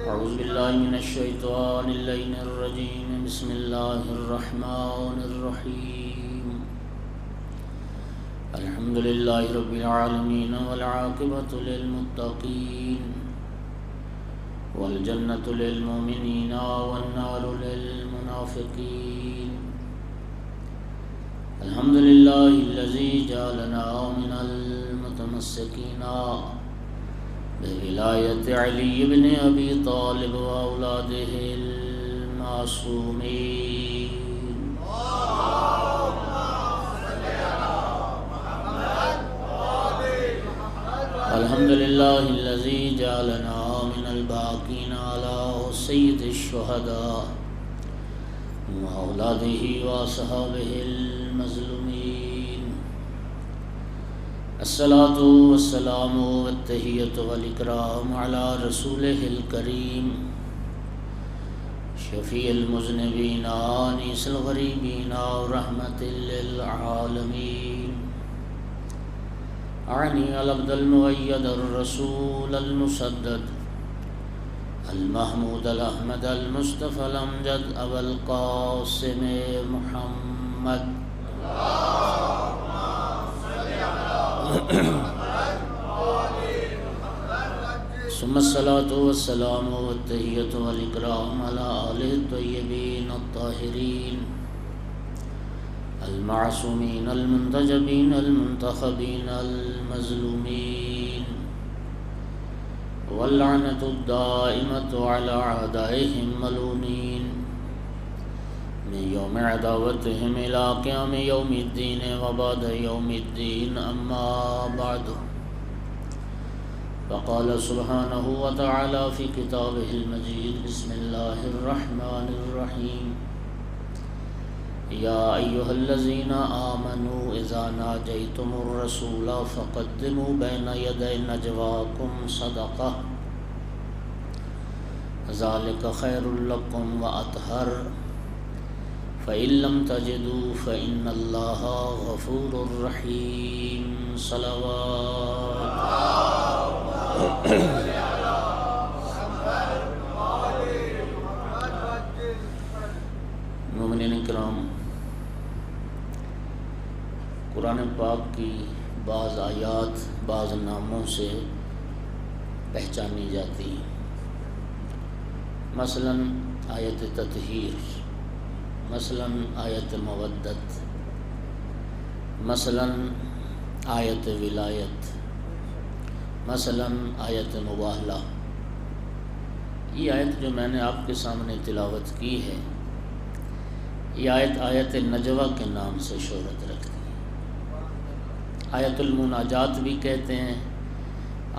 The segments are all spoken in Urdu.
أعوذ بالله من الشيطان اللعين الرجيم. بسم الله الرحمن الرحيم. الحمد لله رب العالمين والعاقبة للمتقين والجنة للمؤمنين والنار للمنافقين. الحمد لله الذي جعلنا من المتمسكين بولایت علی بن ابی طالب و اولاده المعصومین. الحمد للہ الذی جعلنا من الباقین علی سید الشہداء و اولاده و اصحابہ المظلومین. الصلاة والسلام والتحیۃ والاکرام علی رسولہ الکریم شفیع المذنبین انیس الغریبین رحمۃ للعالمین. اعنی العبد المؤید الرسول المسدد المحمود الاحمد المصطفى الامجد ابا القاسم محمد ثم الصلاة والسلام والتحیۃ والاکرام علی آلہ الطیبین الطاہرین المعصومین المنتجبین المنتخبین المظلومین واللعنۃ الدائمۃ علی اعدائہم ملعونین من یوم عداوتہم الی قیام یوم الدین وبعد یوم الدین. اما بعد فقال سبحانہ وتعالی فی کتابہ المجید. بسم اللہ الرحمن الرحیم. یا ایہا الذین آمنوا اذا ناجیتم الرسول فقدموا بین یدی نجواکم صدقہ ذلک خیر لکم واطہر فإن لم تجدوا فإن اللہ غفور رحیم. صلوات. مومنین کرام، قرآن پاک کی بعض آیات بعض ناموں سے پہچانی جاتی ہیں. مثلا آیت تطہیر، مثلا آیت مودت، مثلا آیت ولایت، مثلا آیت مباہلہ. یہ آیت جو میں نے آپ کے سامنے تلاوت کی ہے، یہ آیت نجوہ کے نام سے شہرت رکھتی ہے. آیت المناجات بھی کہتے ہیں.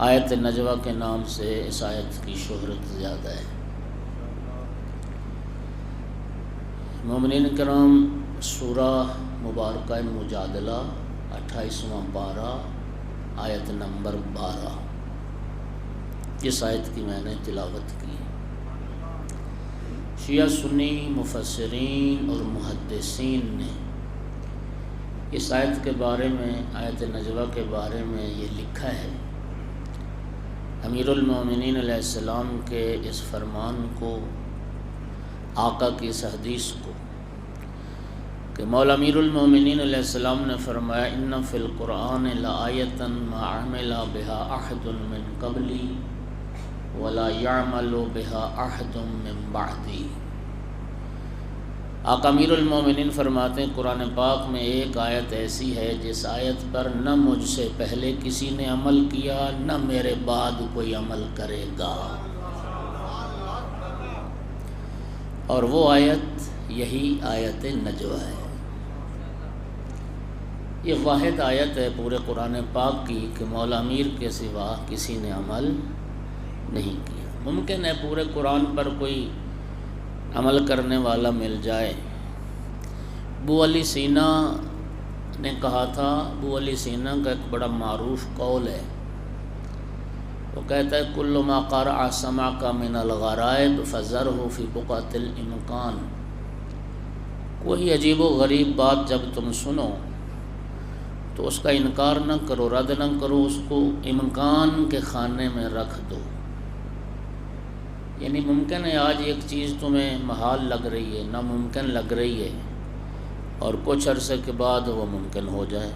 آیت نجوہ کے نام سے اس آیت کی شہرت زیادہ ہے. مومنین کرام، سورہ مبارکہ مجادلہ 28واں پارہ آیت نمبر 12، اس آیت کی میں نے تلاوت کی. شیعہ سنی مفسرین اور محدثین نے اس آیت کے بارے میں، آیت نجوہ کے بارے میں یہ لکھا ہے. امیر المومنین علیہ السلام کے اس فرمان کو، آقا کی اس حدیث کو، کہ مولا امیر المومنین علیہ السلام نے فرمایا ان فی القرآن لآیۃ ما عمل بها احد من قبلی ولا يعمل بها احد من بعدی. آقا امیر المومنین فرماتے ہیں قرآن پاک میں ایک آیت ایسی ہے جس آیت پر نہ مجھ سے پہلے کسی نے عمل کیا، نہ میرے بعد کوئی عمل کرے گا. اور وہ آیت یہی آیت نجوہ ہے. یہ واحد آیت ہے پورے قرآن پاک کی کہ مولا امیر کے سوا کسی نے عمل نہیں کیا. ممکن ہے پورے قرآن پر کوئی عمل کرنے والا مل جائے. ابو علی سینا نے کہا تھا، ابو علی سینا کا ایک بڑا معروف قول ہے. وہ کہتا ہے کل ما قرأ سمعک من الغرائب فذرہ فی بقعۃ الامکان. کوئی عجیب و غریب بات جب تم سنو تو اس کا انکار نہ کرو، رد نہ کرو، اس کو امکان کے خانے میں رکھ دو. یعنی ممکن ہے آج ایک چیز تمہیں محال لگ رہی ہے، ناممکن لگ رہی ہے، اور کچھ عرصے کے بعد وہ ممکن ہو جائے۔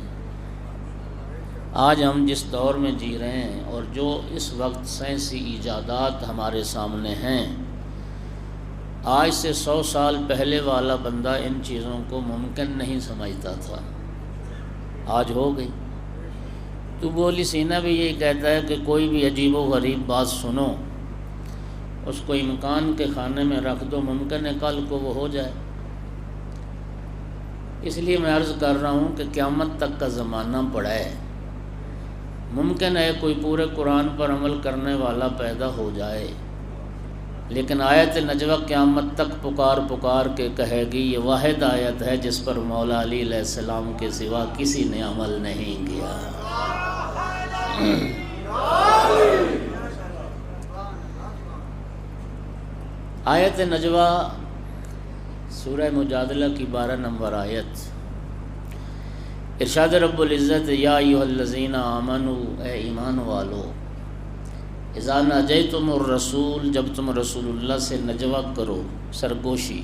آج ہم جس دور میں جی رہے ہیں اور جو اس وقت سائنسی ایجادات ہمارے سامنے ہیں، آج سے 100 سال پہلے والا بندہ ان چیزوں کو ممکن نہیں سمجھتا تھا، آج ہو گئی۔ تو بولی سینہ بھی یہی کہتا ہے کہ کوئی بھی عجیب و غریب بات سنو، اس کو امکان کے خانے میں رکھ دو، ممکن ہے کل کو وہ ہو جائے۔ اس لیے میں عرض کر رہا ہوں کہ قیامت تک کا زمانہ پڑا ہے، ممکن ہے کوئی پورے قرآن پر عمل کرنے والا پیدا ہو جائے، لیکن آیت نجوہ قیامت تک پکار پکار کے کہے گی، یہ واحد آیت ہے جس پر مولا علی علیہ السلام کے سوا کسی نے عمل نہیں کیا۔ آیت نجوہ سورہ مجادلہ کی 12 نمبر آیت، ارشاد رب العزت، یا ایھا الذین آمنوا، اے ایمان والو، اذا ناجیتم الرسول، جب تم رسول اللہ سے نجوہ کرو، سرگوشی،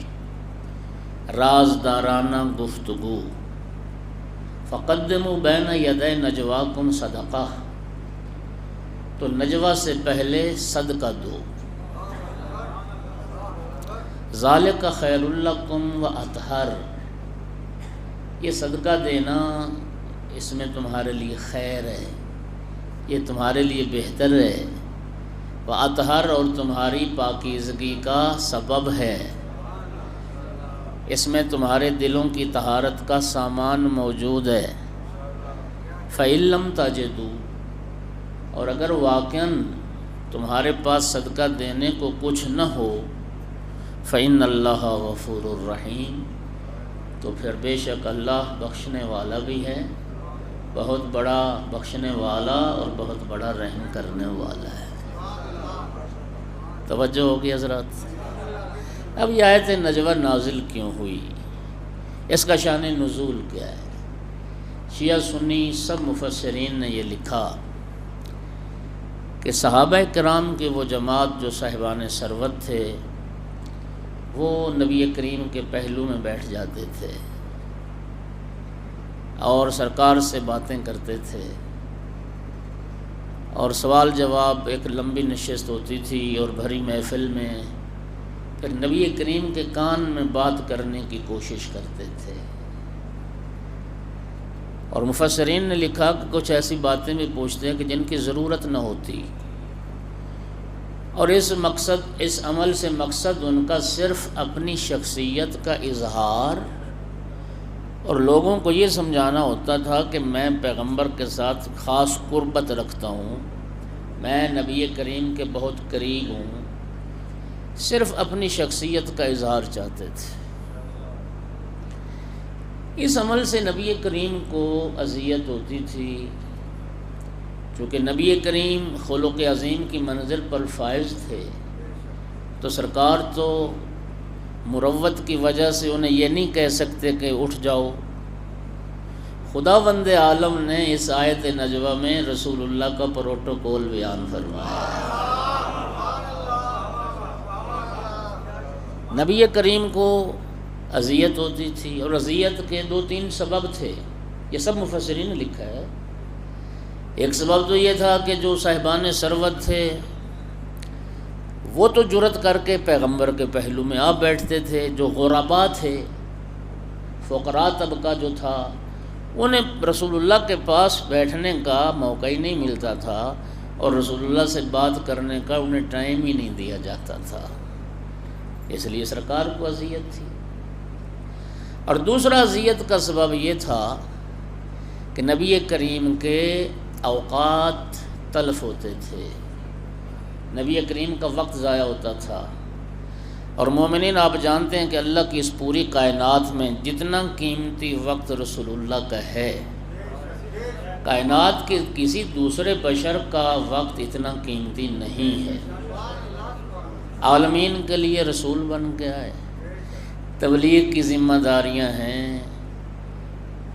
رازدارانہ گفتگو، فقدموا بین یدی نجواکم صدقہ، تو نجوہ سے پہلے صدقہ دو، ذالک خیر لکم واطہر، یہ صدقہ دینا اس میں تمہارے لیے خیر ہے، یہ تمہارے لیے بہتر ہے، واطہر، اور تمہاری پاکیزگی کا سبب ہے، اس میں تمہارے دلوں کی طہارت کا سامان موجود ہے۔ فَإِن لَّمْ تَجِدُوا، اور اگر واقعاً تمہارے پاس صدقہ دینے کو کچھ نہ ہو، فَإِنَّ اللَّهَ غَفُورٌ رَحِيمٌ، تو پھر بے شک اللہ بخشنے والا بھی ہے، بہت بڑا بخشنے والا اور بہت بڑا رحم کرنے والا ہے۔ توجہ ہوگی حضرات؟ اب یہ آیت نجوہ نازل کیوں ہوئی، اس کا شان نزول کیا ہے؟ شیعہ سنی سب مفسرین نے یہ لکھا کہ صحابہ کرام کی وہ جماعت جو صاحبان ثروت تھے، وہ نبی کریم کے پہلو میں بیٹھ جاتے تھے اور سرکار سے باتیں کرتے تھے، اور سوال جواب ایک لمبی نشست ہوتی تھی اور بھری محفل میں پھر نبی کریم کے کان میں بات کرنے کی کوشش کرتے تھے، اور مفسرین نے لکھا کہ کچھ ایسی باتیں بھی پوچھتے ہیں کہ جن کی ضرورت نہ ہوتی، اور اس عمل سے مقصد ان کا صرف اپنی شخصیت کا اظہار اور لوگوں کو یہ سمجھانا ہوتا تھا کہ میں پیغمبر کے ساتھ خاص قربت رکھتا ہوں، میں نبی کریم کے بہت قریب ہوں، صرف اپنی شخصیت کا اظہار چاہتے تھے۔ اس عمل سے نبی کریم کو اذیت ہوتی تھی، چونکہ نبی کریم خلق عظیم کی منزل پر فائز تھے، تو سرکار تو مروت کی وجہ سے انہیں یہ نہیں کہہ سکتے کہ اٹھ جاؤ۔ خداوند عالم نے اس آیت نجوہ میں رسول اللہ کا پروٹوکول بیان فرمایا۔ نبی کریم کو اذیت ہوتی تھی، اور اذیت کے 2-3 سبب تھے، یہ سب مفسرین نے لکھا ہے۔ ایک سبب تو یہ تھا کہ جو صاحبان ثروت تھے وہ تو جرأت کر کے پیغمبر کے پہلو میں آ بیٹھتے تھے، جو غربا تھے، فقراء طبقہ جو تھا، انہیں رسول اللہ کے پاس بیٹھنے کا موقع ہی نہیں ملتا تھا، اور رسول اللہ سے بات کرنے کا انہیں ٹائم ہی نہیں دیا جاتا تھا، اس لیے سرکار کو اذیت تھی۔ اور دوسرا اذیت کا سبب یہ تھا کہ نبی کریم کے اوقات تلف ہوتے تھے، نبی کریم کا وقت ضائع ہوتا تھا، اور مومنین آپ جانتے ہیں کہ اللہ کی اس پوری کائنات میں جتنا قیمتی وقت رسول اللہ کا ہے، کائنات کے کسی دوسرے بشر کا وقت اتنا قیمتی نہیں ہے۔ عالمین کے لیے رسول بن گیا ہے، تبلیغ کی ذمہ داریاں ہیں،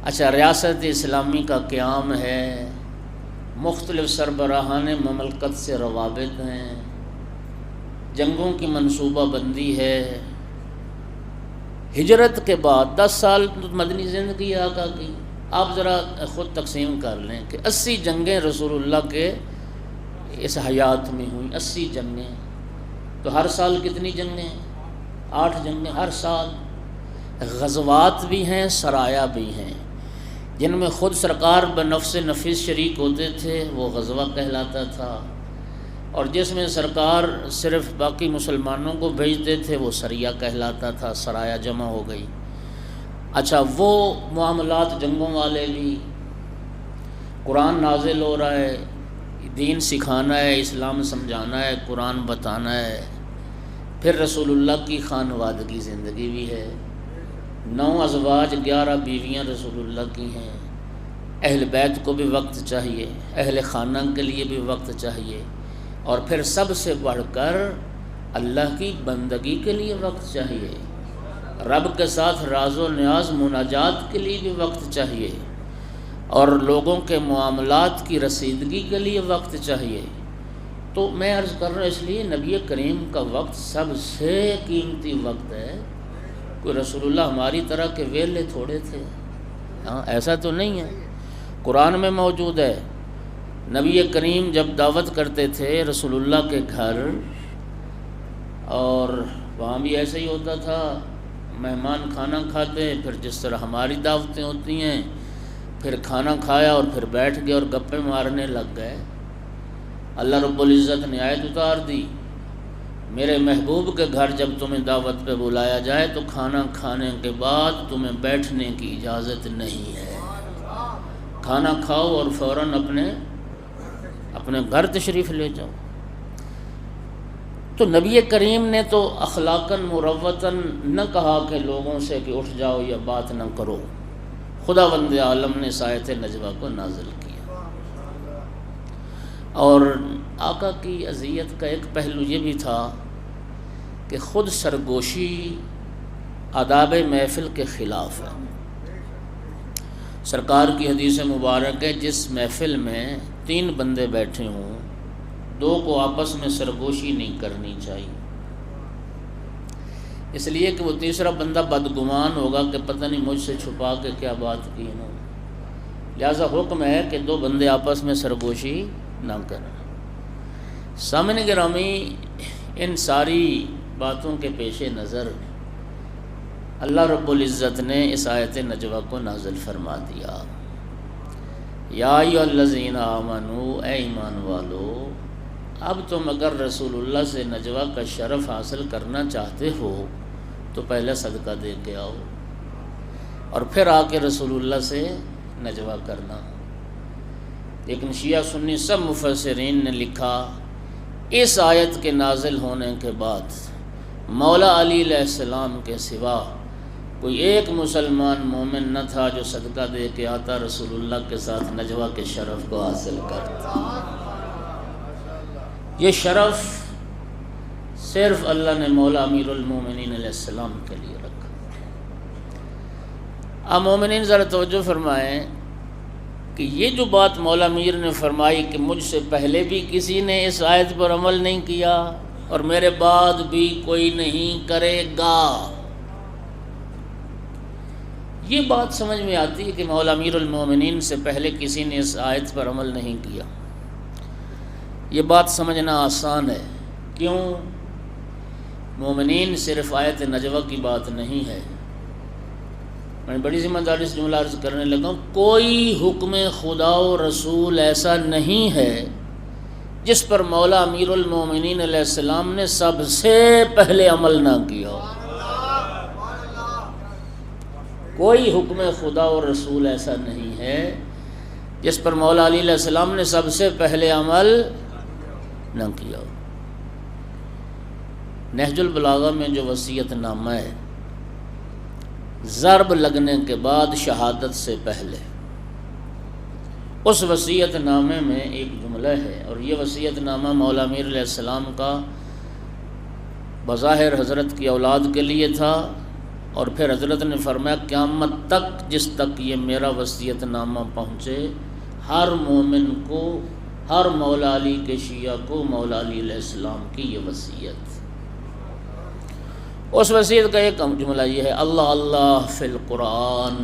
اچھا ریاست اسلامی کا قیام ہے، مختلف سربراہان مملکت سے روابط ہیں، جنگوں کی منصوبہ بندی ہے۔ ہجرت کے بعد 10 سال مدنی زندگی آقا کی، آپ ذرا خود تقسیم کر لیں کہ 80 جنگیں رسول اللہ کے اس حیات میں ہوئیں، 80 جنگیں، تو ہر سال کتنی جنگیں؟ 8 جنگیں ہر سال۔ غزوات بھی ہیں، سرایا بھی ہیں، جن میں خود سرکار بنفس نفیس شریک ہوتے تھے، وہ غزوہ کہلاتا تھا، اور جس میں سرکار صرف باقی مسلمانوں کو بھیجتے تھے وہ سریہ کہلاتا تھا، سرایا جمع ہو گئی۔ اچھا، وہ معاملات جنگوں والے بھی، قرآن نازل ہو رہا ہے، دین سکھانا ہے، اسلام سمجھانا ہے، قرآن بتانا ہے، پھر رسول اللہ کی خانوادگی زندگی بھی ہے، 9 ازواج 11 بیویاں رسول اللہ کی ہیں، اہل بیت کو بھی وقت چاہیے، اہل خانہ کے لیے بھی وقت چاہیے، اور پھر سب سے بڑھ کر اللہ کی بندگی کے لیے وقت چاہیے، رب کے ساتھ راز و نیاز مناجات کے لیے بھی وقت چاہیے، اور لوگوں کے معاملات کی رسیدگی کے لیے وقت چاہیے۔ تو میں عرض کر رہا ہوں، اس لیے نبی کریم کا وقت سب سے قیمتی وقت ہے۔ کوئی رسول اللہ ہماری طرح کے ویلے تھوڑے تھے، ہاں ایسا تو نہیں ہے، قرآن میں موجود ہے۔ نبی کریم جب دعوت کرتے تھے رسول اللہ کے گھر، اور وہاں بھی ایسا ہی ہوتا تھا، مہمان کھانا کھاتے، پھر جس طرح ہماری دعوتیں ہوتی ہیں، پھر کھانا کھایا اور پھر بیٹھ گئے اور گپیں مارنے لگ گئے۔ اللہ رب العزت نے آیت اتار دی، میرے محبوب کے گھر جب تمہیں دعوت پہ بلایا جائے تو کھانا کھانے کے بعد تمہیں بیٹھنے کی اجازت نہیں ہے، کھانا کھاؤ اور فوراً اپنے گھر تشریف لے جاؤ۔ تو نبی کریم نے تو اخلاقاً مروتاً نہ کہا کہ لوگوں سے کہ اٹھ جاؤ یا بات نہ کرو، خداوند عالم نے آیت نجوہ کو نازل کیا۔ اور آقا کی اذیت کا ایک پہلو یہ بھی تھا کہ خود سرگوشی آداب محفل کے خلاف ہے۔ سرکار کی حدیث مبارک ہے، جس محفل میں 3 بندے بیٹھے ہوں، 2 کو آپس میں سرگوشی نہیں کرنی چاہیے، اس لیے کہ وہ تیسرا بندہ بدگمان ہوگا کہ پتہ نہیں مجھ سے چھپا کے کیا بات کی انہوں نے، لہذا حکم ہے کہ 2 بندے آپس میں سرگوشی نہ کریں۔ سامعین گرامی، ان ساری باتوں کے پیش نظر اللہ رب العزت نے اس آیت نجوہ کو نازل فرما دیا، یا ایھا الذین آمنوا، اے ایمان والو، اب تم اگر رسول اللہ سے نجوہ کا شرف حاصل کرنا چاہتے ہو تو پہلے صدقہ دے کے آؤ، اور پھر آ کے رسول اللہ سے نجوہ کرنا۔ لیکن شیعہ سنی سب مفسرین نے لکھا، اس آیت کے نازل ہونے کے بعد مولا علی علیہ السلام کے سوا کوئی ایک مسلمان مومن نہ تھا جو صدقہ دے کے آتا رسول اللہ کے ساتھ نجوہ کے شرف کو حاصل کرتا۔ یہ شرف صرف اللہ نے مولا امیر المومنین علیہ السلام کے لیے رکھا۔ اب مومنین ذرا توجہ فرمائیں کہ یہ جو بات مولا امیر نے فرمائی کہ مجھ سے پہلے بھی کسی نے اس آیت پر عمل نہیں کیا اور میرے بعد بھی کوئی نہیں کرے گا، یہ بات سمجھ میں آتی ہے کہ مولا امیر المومنین سے پہلے کسی نے اس آیت پر عمل نہیں کیا۔ یہ بات سمجھنا آسان ہے، کیوں؟ مومنین صرف آیت نجوہ کی بات نہیں ہے۔ میں بڑی ذمہ داری سے جملہ عرض کرنے لگا ہوں، کوئی حکم خدا و رسول ایسا نہیں ہے جس پر مولا امیر المومنین علیہ السلام نے سب سے پہلے عمل نہ کیا ہو۔ کوئی حکم خدا و رسول ایسا نہیں ہے جس پر مولا علی علیہ السلام نے سب سے پہلے عمل نہ کیا ہو۔ نہج البلاغہ میں جو وصیت نامہ ہے، ضرب لگنے کے بعد شہادت سے پہلے، اس وصیت نامے میں ایک جملہ ہے، اور یہ وصیت نامہ مولا امیر علیہ السلام کا بظاہر حضرت کی اولاد کے لیے تھا، اور پھر حضرت نے فرمایا قیامت تک جس تک یہ میرا وصیت نامہ پہنچے، ہر مومن کو، ہر مولا علی کے شیعہ کو مولا علی علیہ السلام کی یہ وصیت۔ اس وصیت کا ایک جملہ یہ ہے، اللہ اللہ فی القرآن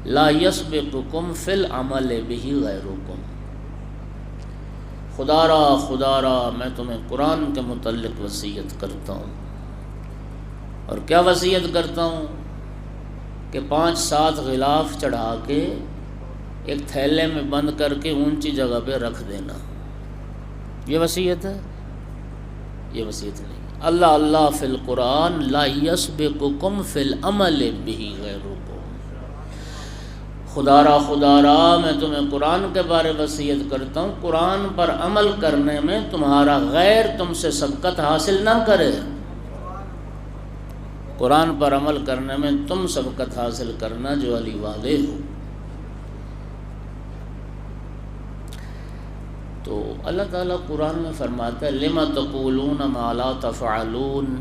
لا یسبقکم فی العمل بہ غیرکم۔ خدا را میں تمہیں قرآن کے متعلق وصیت کرتا ہوں، اور کیا وصیت کرتا ہوں کہ 5-7 غلاف چڑھا کے ایک تھیلے میں بند کر کے اونچی جگہ پہ رکھ دینا۔ یہ وصیت ہے؟ یہ وصیت نہیں۔ اللہ اللہ فی القرآن لا یسبقکم فی العمل بہ غیرکم۔ خدا را میں تمہیں قرآن کے بارے وصیت کرتا ہوں، قرآن پر عمل کرنے میں تمہارا غیر تم سے سبقت حاصل نہ کرے۔ قرآن پر عمل کرنے میں تم سبقت حاصل کرنا جو علی والے ہو۔ تو اللہ تعالیٰ قرآن میں فرماتا ہے لما تقولون ما لا تفعلون،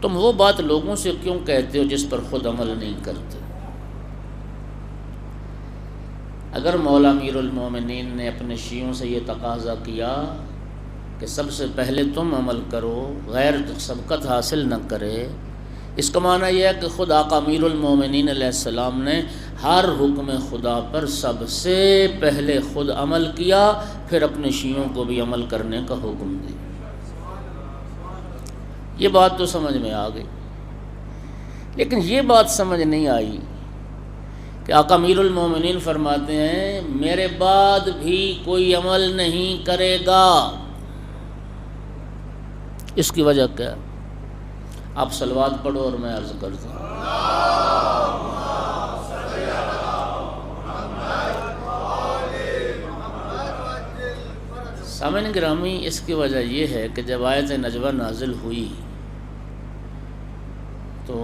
تم وہ بات لوگوں سے کیوں کہتے ہو جس پر خود عمل نہیں کرتے۔ اگر مولا امیر المومنین نے اپنے شیعوں سے یہ تقاضا کیا کہ سب سے پہلے تم عمل کرو، غیر سبقت حاصل نہ کرے، اس کا معنی یہ ہے کہ خود آقا امیر المومنین علیہ السلام نے ہر حکم خدا پر سب سے پہلے خود عمل کیا، پھر اپنے شیعوں کو بھی عمل کرنے کا حکم دیا۔ یہ بات تو سمجھ میں آ گئی، لیکن یہ بات سمجھ نہیں آئی کہ آقا امیر المومنین فرماتے ہیں میرے بعد بھی کوئی عمل نہیں کرے گا۔ اس کی وجہ کیا؟ آپ صلوات پڑھو اور میں عرض کرتا ہوں۔ سامعین گرامی، اس کی وجہ یہ ہے کہ جب آیت نجوہ نازل ہوئی تو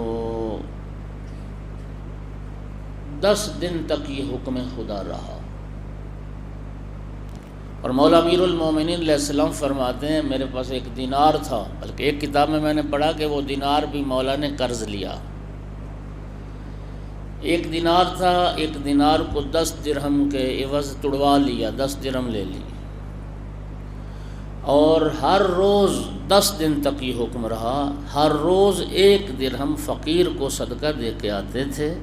10 دن تک یہ حکم خدا رہا، اور مولا امیر المومنین علیہ السلام فرماتے ہیں میرے پاس ایک دینار تھا، بلکہ ایک کتاب میں نے پڑھا کہ وہ دینار بھی مولا نے قرض لیا۔ ایک دینار تھا، ایک دینار کو 10 درہم کے عوض تڑوا لیا، 10 درہم لے لی، اور ہر روز 10 دن تک یہ حکم رہا، ہر روز 1 درہم فقیر کو صدقہ دے کے آتے تھے،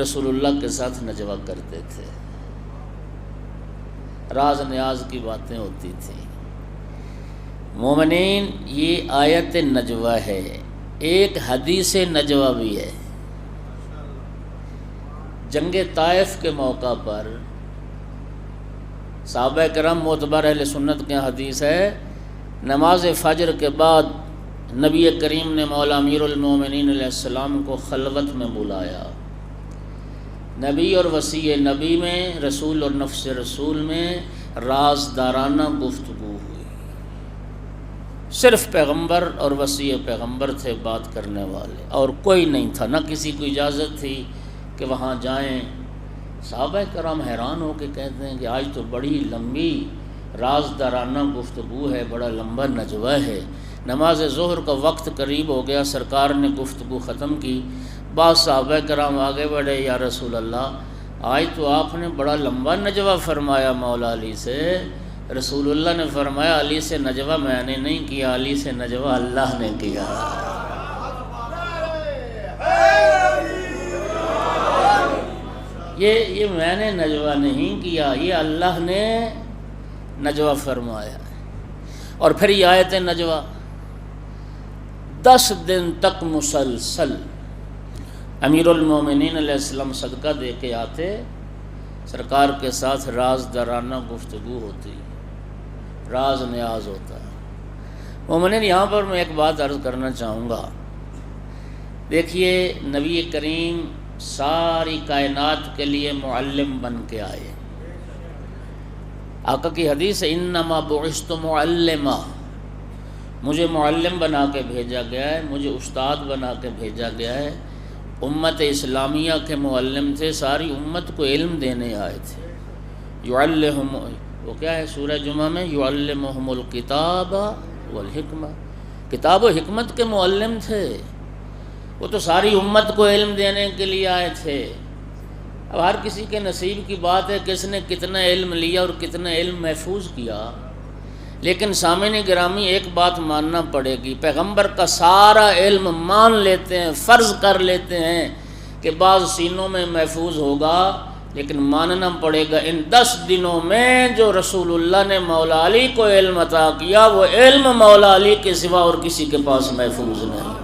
رسول اللہ کے ساتھ نجوہ کرتے تھے، راز نیاز کی باتیں ہوتی تھیں۔ مومنین، یہ آیت نجوہ ہے، ایک حدیث نجوہ بھی ہے۔ جنگ طائف کے موقع پر صحابہ کرام معتبر اہل سنت کے حدیث ہے، نماز فجر کے بعد نبی کریم نے مولا امیر المومنین علیہ السلام کو خلوت میں بلایا۔ نبی اور وصی نبی میں، رسول اور نفس رسول میں رازدارانہ گفتگو ہوئی۔ صرف پیغمبر اور وصی پیغمبر تھے بات کرنے والے، اور کوئی نہیں تھا، نہ کسی کو اجازت تھی کہ وہاں جائیں۔ صحابہ کرام حیران ہو کے کہتے ہیں کہ آج تو بڑی لمبی رازدارانہ گفتگو ہے، بڑا لمبا نجوہ ہے۔ نماز ظہر کا وقت قریب ہو گیا، سرکار نے گفتگو ختم کی، بعض صحابہ کرام آگے بڑھے، یا رسول اللہ آج تو آپ نے بڑا لمبا نجوہ فرمایا مولا علی سے۔ رسول اللہ نے فرمایا علی سے نجوہ میں نے نہیں کیا، علی سے نجوہ اللہ نے کیا۔ یہ میں نے نجوہ نہیں کیا، یہ اللہ نے نجوہ فرمایا۔ اور پھر یہ آیت نجوہ 10 دن تک مسلسل امیر المومنین علیہ السلام صدقہ دے کے آتے، سرکار کے ساتھ رازدارانہ گفتگو ہوتی، راز نیاز ہوتا ہے۔ مومنین، یہاں پر میں ایک بات عرض کرنا چاہوں گا۔ دیکھیے، نبی کریم ساری کائنات کے لیے معلم بن کے آئے۔ آقا کی حدیث ہے انما بعثت معلما، مجھے معلم بنا کے بھیجا گیا ہے، مجھے استاد بنا کے بھیجا گیا ہے۔ امت اسلامیہ کے معلم تھے، ساری امت کو علم دینے آئے تھے۔ یعلمہم، وہ کیا ہے سورہ جمعہ میں، یعلمہم الکتاب والحکمہ، کتاب و حکمت کے معلم تھے۔ وہ تو ساری امت کو علم دینے کے لیے آئے تھے۔ اب ہر کسی کے نصیب کی بات ہے کس نے کتنا علم لیا اور کتنا علم محفوظ کیا، لیکن سامعین گرامی ایک بات ماننا پڑے گی، پیغمبر کا سارا علم مان لیتے ہیں، فرض کر لیتے ہیں کہ بعض سینوں میں محفوظ ہوگا، لیکن ماننا پڑے گا ان 10 دنوں میں جو رسول اللہ نے مولا علی کو علم عطا کیا، وہ علم مولا علی کے سوا اور کسی کے پاس محفوظ نہیں۔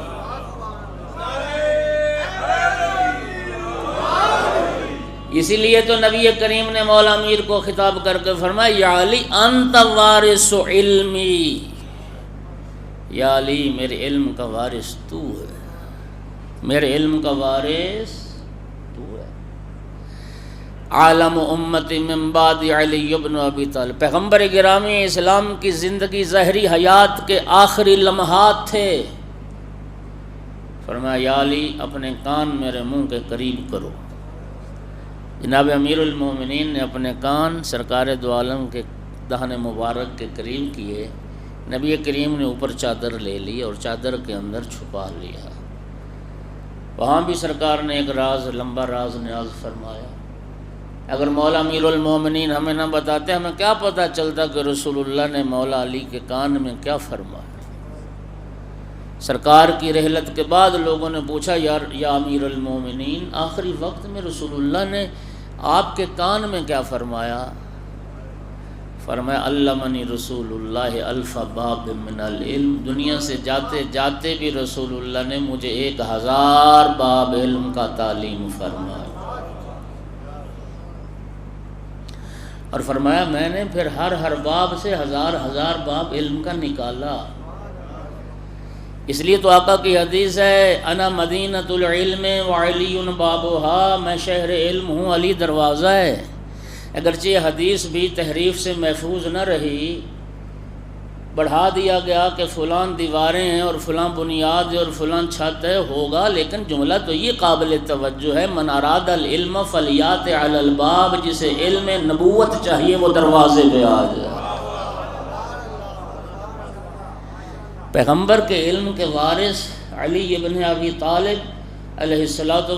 اسی لیے تو نبی کریم نے مولا امیر کو خطاب کر کے فرمایا یا علی انت وارث علمی، یا علی میرے علم کا وارث تو ہے، میرے علم کا وارث تو ہے۔ عالم امتی من بعد علی بن ابی طالب، پیغمبر گرامی اسلام کی زندگی ظاہری حیات کے آخری لمحات تھے، فرمایا یا علی اپنے کان میرے منہ کے قریب کرو۔ جناب امیر المومنین نے اپنے کان سرکار دو عالم کے دہن مبارک کے قریب کیے، نبی کریم نے اوپر چادر لے لی اور چادر کے اندر چھپا لیا۔ وہاں بھی سرکار نے ایک راز، لمبا راز نیاز فرمایا۔ اگر مولا امیر المومنین ہمیں نہ بتاتے، ہمیں کیا پتہ چلتا کہ رسول اللہ نے مولا علی کے کان میں کیا فرمایا۔ سرکار کی رحلت کے بعد لوگوں نے پوچھا یا امیر المومنین، آخری وقت میں رسول اللہ نے آپ کے کان میں کیا فرمایا؟ فرمایا علمنی رسول اللہ الف باب من العلم، دنیا سے جاتے جاتے بھی رسول اللہ نے مجھے 1000 باب علم کا تعلیم فرمایا، اور فرمایا میں نے پھر ہر باب سے 1000 باب علم کا نکالا۔ اس لیے تو آقا کی حدیث ہے انا مدینۃ العلم وعلی بابها، میں شہر علم ہوں، علی دروازہ ہے۔ اگرچہ یہ حدیث بھی تحریف سے محفوظ نہ رہی، بڑھا دیا گیا کہ فلاں دیواریں ہیں اور فلاں بنیاد ہے اور فلاں چھت ہے، ہوگا، لیکن جملہ تو یہ قابل توجہ ہے من اراد العلم فلیات علی الباب، جسے علم نبوت چاہیے وہ دروازے پہ آ جائے۔ پیغمبر کے علم کے وارث علی ابن ابی طالب علیہ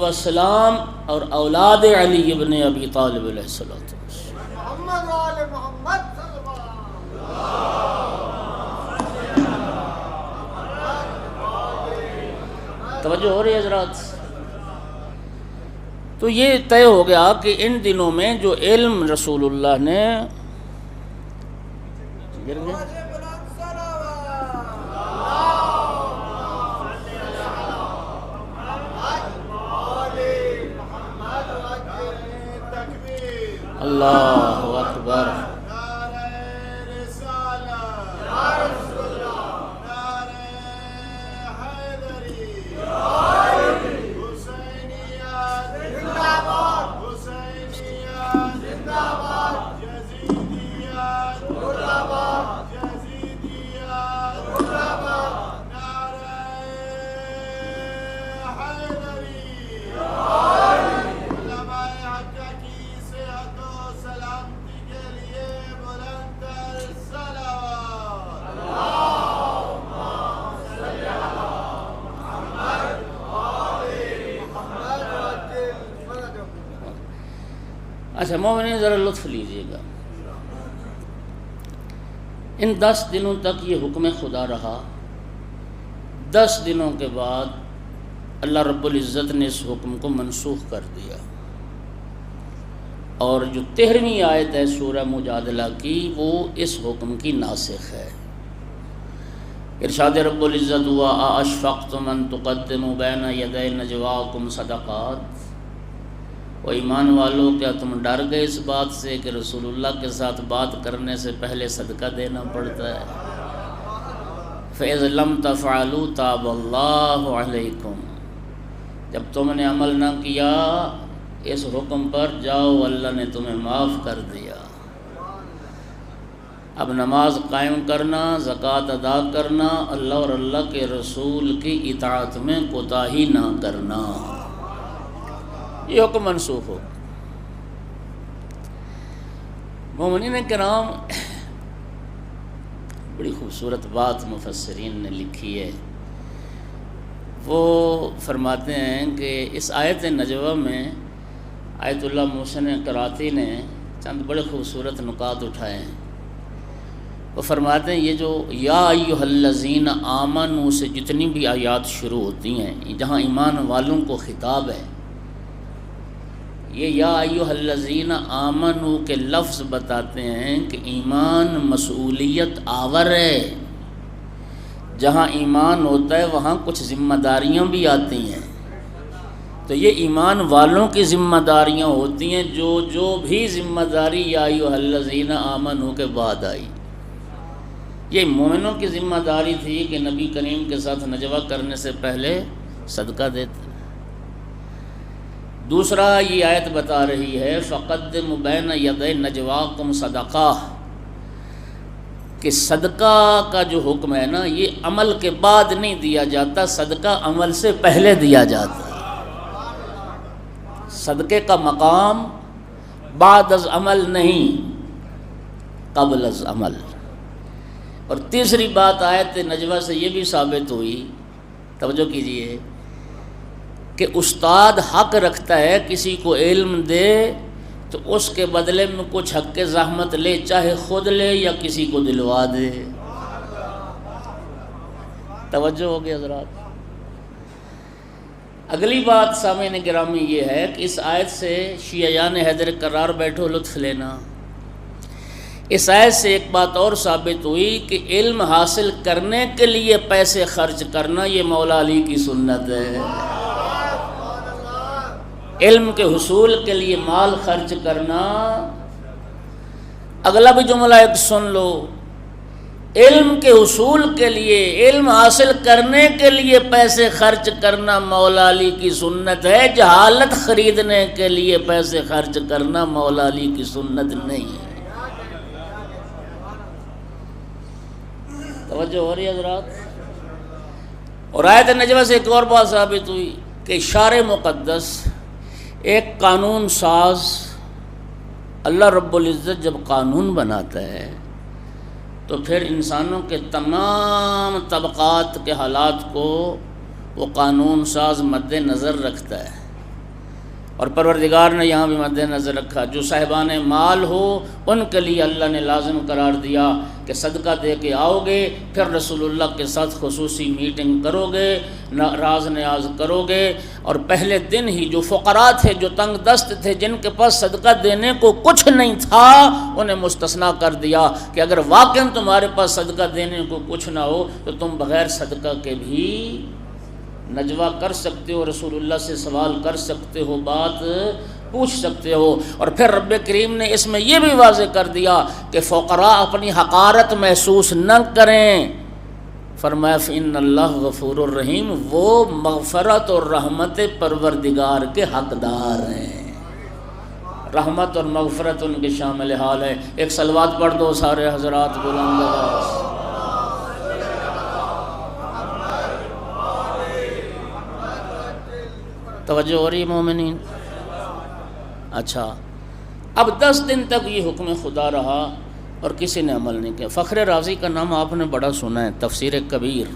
السلام اور اولاد علی ابن ابی طالب علیہ السلام۔ محمد وآل محمد صلی اللہ علیہ وسلم۔ توجہ ہو رہی ہے حضرات؟ تو یہ طے ہو گیا کہ ان دنوں میں جو علم رسول اللہ نے اللہ اکبر، اچھا مومنین ذرا لطف لیجئے گا، ان 10 دنوں تک یہ حکم خدا رہا۔ 10 دنوں کے بعد اللہ رب العزت نے اس حکم کو منسوخ کر دیا، اور جو 13ویں آیت ہے سورہ مجادلہ کی وہ اس حکم کی ناسخ ہے۔ ارشاد رب العزت ہوا اشفقتم ان تقدموا بین یدی نجواکم صدقات، و ایمان والو کیا تم ڈر گئے اس بات سے کہ رسول اللہ کے ساتھ بات کرنے سے پہلے صدقہ دینا پڑتا ہے؟ فَإِذْ لَمْ تَفْعَلُوا تَابَ اللَّهُ عَلَيْكُمْ، جب تم نے عمل نہ کیا اس حکم پر، جاؤ اللہ نے تمہیں معاف کر دیا۔ اب نماز قائم کرنا، زکوٰۃ ادا کرنا، اللہ اور اللہ کے رسول کی اطاعت میں کوتاہی نہ کرنا، یہ حکم منسوخ ہو۔ مومنین کرام، بڑی خوبصورت بات مفسرین نے لکھی ہے، وہ فرماتے ہیں کہ اس آیت نجوہ میں آیت اللہ محسن کراتی نے چند بڑے خوبصورت نکات اٹھائے ہیں۔ وہ فرماتے ہیں یہ جو یا ایھا الذین آمنوا سے جتنی بھی آیات شروع ہوتی ہیں جہاں ایمان والوں کو خطاب ہے، یہ یا ایھا الذین آمنوا کے لفظ بتاتے ہیں کہ ایمان مسئولیت آور ہے۔ جہاں ایمان ہوتا ہے وہاں کچھ ذمہ داریاں بھی آتی ہیں، تو یہ ایمان والوں کی ذمہ داریاں ہوتی ہیں، جو بھی ذمہ داری یا ایھا الذین آمنوا کے بعد آئی۔ یہ مومنوں کی ذمہ داری تھی کہ نبی کریم کے ساتھ نجوہ کرنے سے پہلے صدقہ دیتے۔ دوسرا یہ آیت بتا رہی ہے فَقَدِّمُوا بَيْنَ يَدَيْ نَجْوَاكُمْ صَدَقَةً، کہ صدقہ کا جو حکم ہے نا یہ عمل کے بعد نہیں دیا جاتا، صدقہ عمل سے پہلے دیا جاتا ہے۔ صدقے کا مقام بعد از عمل نہیں، قبل از عمل۔ اور تیسری بات آیت نجوہ سے یہ بھی ثابت ہوئی، توجہ کیجئے، کہ استاد حق رکھتا ہے کسی کو علم دے تو اس کے بدلے میں کچھ حق کے زحمت لے، چاہے خود لے یا کسی کو دلوا دے۔ توجہ ہوگی حضرات۔ اگلی بات سامعین گرامی یہ ہے کہ اس آیت سے شیعیان حیدر کرار بیٹھو لطف لینا، اس آیت سے ایک بات اور ثابت ہوئی کہ علم حاصل کرنے کے لیے پیسے خرچ کرنا یہ مولا علی کی سنت ہے۔ علم کے حصول کے لیے مال خرچ کرنا، اگلا بھی جملہ ایک سن لو، علم کے حصول کے لیے، علم حاصل کرنے کے لیے پیسے خرچ کرنا مولا علی کی سنت ہے، جہالت خریدنے کے لیے پیسے خرچ کرنا مولا علی کی سنت نہیں ہے۔ توجہ ہو رہی ہے حضرات۔ اور آیت نجوہ سے ایک اور بات ثابت ہوئی کہ شارع مقدس ایک قانون ساز، اللہ رب العزت جب قانون بناتا ہے تو پھر انسانوں کے تمام طبقات کے حالات کو وہ قانون ساز مد نظر رکھتا ہے، اور پروردگار نے یہاں بھی مد نظر رکھا جو صاحبان مال ہو ان کے لیے اللہ نے لازم قرار دیا کہ صدقہ دے کے آؤ گے، پھر رسول اللہ کے ساتھ خصوصی میٹنگ کرو گے، راز نیاز کرو گے، اور پہلے دن ہی جو فقراء تھے، جو تنگ دست تھے، جن کے پاس صدقہ دینے کو کچھ نہیں تھا، انہیں مستثنیٰ کر دیا کہ اگر واقعاً تمہارے پاس صدقہ دینے کو کچھ نہ ہو تو تم بغیر صدقہ کے بھی نجوہ کر سکتے ہو، رسول اللہ سے سوال کر سکتے ہو، بات پوچھ سکتے ہو۔ اور پھر رب کریم نے اس میں یہ بھی واضح کر دیا کہ فقراء اپنی حقارت محسوس نہ کریں، فرمایا فإن اللہ غفور الرحیم، وہ مغفرت اور رحمت پروردگار کے حقدار ہیں، رحمت اور مغفرت ان کے شامل حال ہے۔ ایک صلوات پڑھ دو سارے حضرات بلند آواز۔ توجہ ہو رہی ہے مومنین؟ اچھا، اب 10 دن تک یہ حکم خدا رہا اور کسی نے عمل نہیں کیا۔ فخر رازی کا نام آپ نے بڑا سنا ہے، تفسیر کبیر،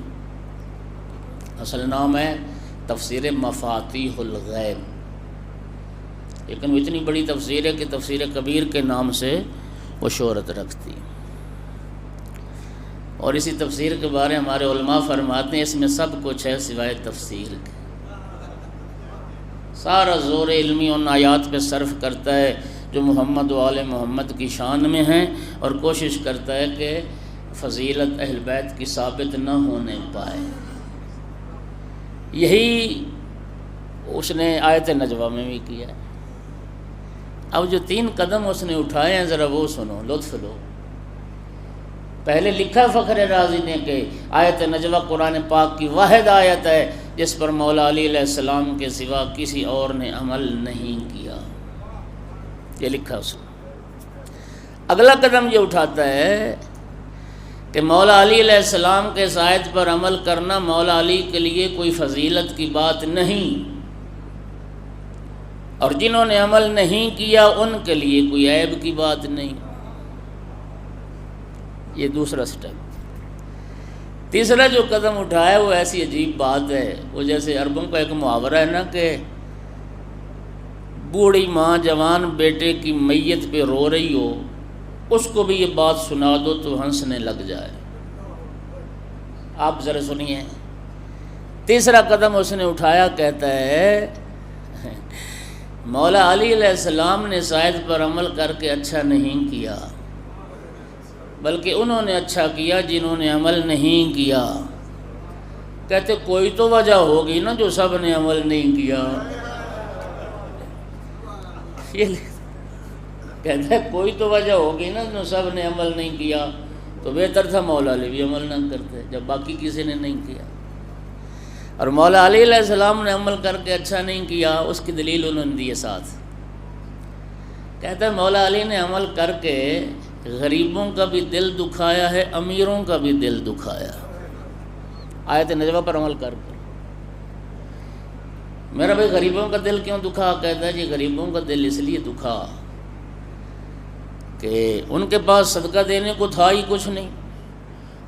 اصل نام ہے تفسیر مفاتیح الغیب، لیکن وہ اتنی بڑی تفسیر ہے کہ تفسیر کبیر کے نام سے وہ شہرت رکھتی۔ اور اسی تفسیر کے بارے ہمارے علماء فرماتے ہیں اس میں سب کچھ ہے سوائے تفسیر کے، سارا زور علمی ان آیات پہ صرف کرتا ہے جو محمد و آل محمد کی شان میں ہیں، اور کوشش کرتا ہے کہ فضیلت اہل بیت کی ثابت نہ ہونے پائے۔ یہی اس نے آیت نجوہ میں بھی کیا ہے۔ اب جو 3 قدم اس نے اٹھائے ہیں ذرا وہ سنو، لطف لو۔ پہلے لکھا فخر رازی نے کہ آیت نجوہ قرآن پاک کی واحد آیت ہے جس پر مولا علی علیہ السلام کے سوا کسی اور نے عمل نہیں کیا، یہ لکھا اس نے۔ اگلا قدم یہ اٹھاتا ہے کہ مولا علی علیہ السلام کے اس آیت پر عمل کرنا مولا علی کے لیے کوئی فضیلت کی بات نہیں، اور جنہوں نے عمل نہیں کیا ان کے لیے کوئی عیب کی بات نہیں۔ یہ دوسرا سٹیپ۔ تیسرا جو قدم اٹھایا وہ ایسی عجیب بات ہے، وہ جیسے عربوں کا ایک محاورہ ہے نا کہ بوڑھی ماں جوان بیٹے کی میت پہ رو رہی ہو اس کو بھی یہ بات سنا دو تو ہنسنے لگ جائے۔ آپ ذرا سنیے، تیسرا قدم اس نے اٹھایا، کہتا ہے مولا علی علیہ السلام نے اس آیت پر عمل کر کے اچھا نہیں کیا، بلکہ انہوں نے اچھا کیا جنہوں نے عمل نہیں کیا۔ کہتے کوئی تو وجہ ہوگی نا جو سب نے عمل نہیں کیا۔ یہ کہتا ہے کوئی تو وجہ ہوگی نا جو سب نے عمل نہیں کیا، تو بہتر تھا مولا علی بھی عمل نہ کرتے جب باقی کسی نے نہیں کیا۔ اور مولا علی علیہ السلام نے عمل کر کے اچھا نہیں کیا، اس کی دلیل انہوں نے دی ساتھ۔ کہتا ہے مولا علی نے عمل کر کے غریبوں کا بھی دل دکھایا ہے، امیروں کا بھی دل دکھایا، آیت نجوہ پر عمل کر کے۔ میرا بھائی غریبوں کا دل کیوں دکھا؟ کہتا ہے جی غریبوں کا دل اس لیے دکھا کہ ان کے پاس صدقہ دینے کو تھا ہی کچھ نہیں،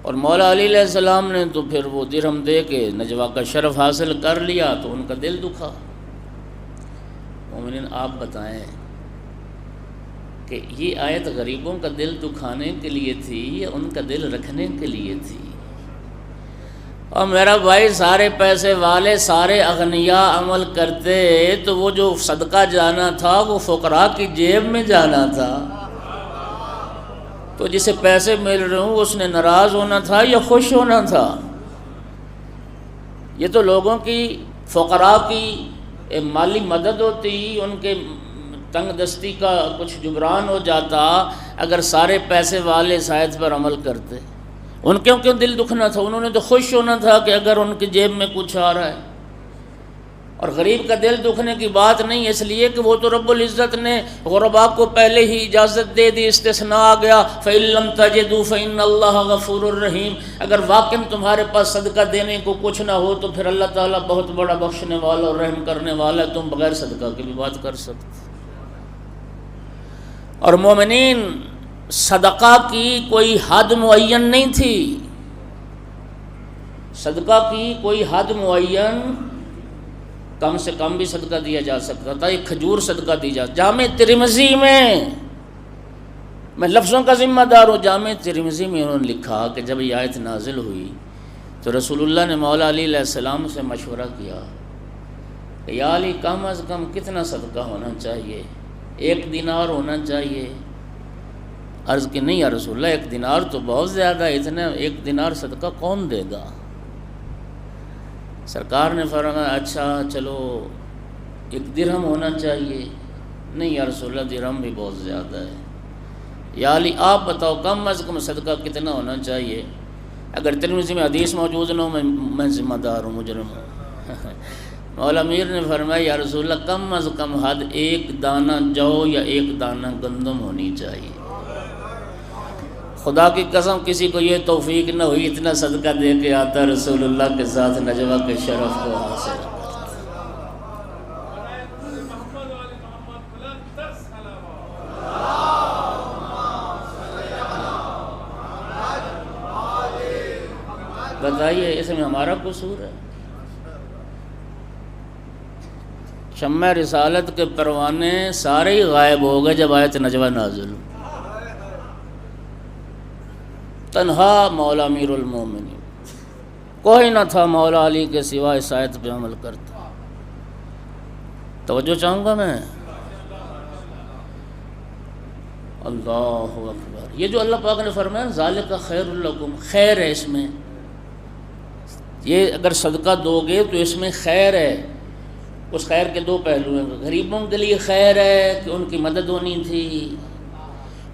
اور مولا علی علیہ السلام نے تو پھر وہ درہم دے کے نجوہ کا شرف حاصل کر لیا، تو ان کا دل دکھا۔ مومنین آپ بتائیں کہ یہ آیت غریبوں کا دل دکھانے کے لیے تھی یا ان کا دل رکھنے کے لیے تھی؟ اور میرا بھائی سارے پیسے والے، سارے اغنیاء عمل کرتے تو وہ جو صدقہ جانا تھا وہ فقراء کی جیب میں جانا تھا، تو جسے پیسے مل رہے ہوں اس نے ناراض ہونا تھا یا خوش ہونا تھا؟ یہ تو لوگوں کی، فقراء کی مالی مدد ہوتی، ان کے تنگ دستی کا کچھ جبران ہو جاتا اگر سارے پیسے والے اس آیت پر عمل کرتے۔ ان کیوں دل دکھنا تھا؟ انہوں نے تو خوش ہونا تھا کہ اگر ان کی جیب میں کچھ آ رہا ہے۔ اور غریب کا دل دکھنے کی بات نہیں، اس لیے کہ وہ تو رب العزت نے غرباء کو پہلے ہی اجازت دے دی، استثناء آ گیا، فَإِن لَّمْ تَجِدُوا فَإِنَّ اللَّهَ غَفُورٌ رَّحِيمٌ۔ اگر واقعاً تمہارے پاس صدقہ دینے کو کچھ نہ ہو تو پھر اللہ تعالیٰ بہت بڑا بخشنے والا اور رحم کرنے والا ہے، تم بغیر صدقہ کی بھی بات کر سکتے۔ اور مومنین، صدقہ کی کوئی حد معین نہیں تھی، صدقہ کی کوئی حد معین، کم سے کم بھی صدقہ دیا جا سکتا تھا۔ ایک کھجور صدقہ دی جا، جامع ترمذی میں لفظوں کا ذمہ دار ہوں، جامع ترمذی میں انہوں نے لکھا کہ جب یہ آیت نازل ہوئی تو رسول اللہ نے مولا علی علیہ السلام سے مشورہ کیا کہ یا علی کم از کم کتنا صدقہ ہونا چاہیے؟ 1 دینار ہونا چاہیے؟ عرض کہ نہیں یا رسول اللہ 1 دینار تو بہت زیادہ ہے، اتنا 1 دینار صدقہ کون دے گا؟ سرکار نے فرمایا اچھا چلو 1 درہم ہونا چاہیے؟ نہیں یا رسول اللہ درہم بھی بہت زیادہ ہے۔ یا علی آپ بتاؤ کم از کم صدقہ کتنا ہونا چاہیے؟ اگر ترمذی میں حدیث موجود نہ ہو میں ذمہ دار ہوں، مجرم ہوں۔ مولا امیر نے فرمایا یا رسول اللہ کم از کم حد 1 دانہ جو یا 1 دانہ گندم ہونی چاہیے۔ خدا کی قسم کسی کو یہ توفیق نہ ہوئی اتنا صدقہ دے کے آتا رسول اللہ کے ساتھ نجوہ کے شرف کو حاصل۔ بتائیے اس میں ہمارا قصور ہے؟ شمع رسالت کے پروانے سارے ہی غائب ہو گئے جب آیت نجوہ نازل ہوئی۔ تنہا مولا امیر المومنین، کوئی نہ تھا مولا علی کے سوا اس آیت پہ عمل کرتا۔ توجہ چاہوں گا میں، اللہ اکبر۔ یہ جو اللہ پاک نے فرمایا ذالک خیر لکم، خیر ہے اس میں، یہ اگر صدقہ دو گے تو اس میں خیر ہے۔ اس خیر کے 2 پہلو ہیں، غریبوں کے لیے خیر ہے کہ ان کی مدد ہونی تھی،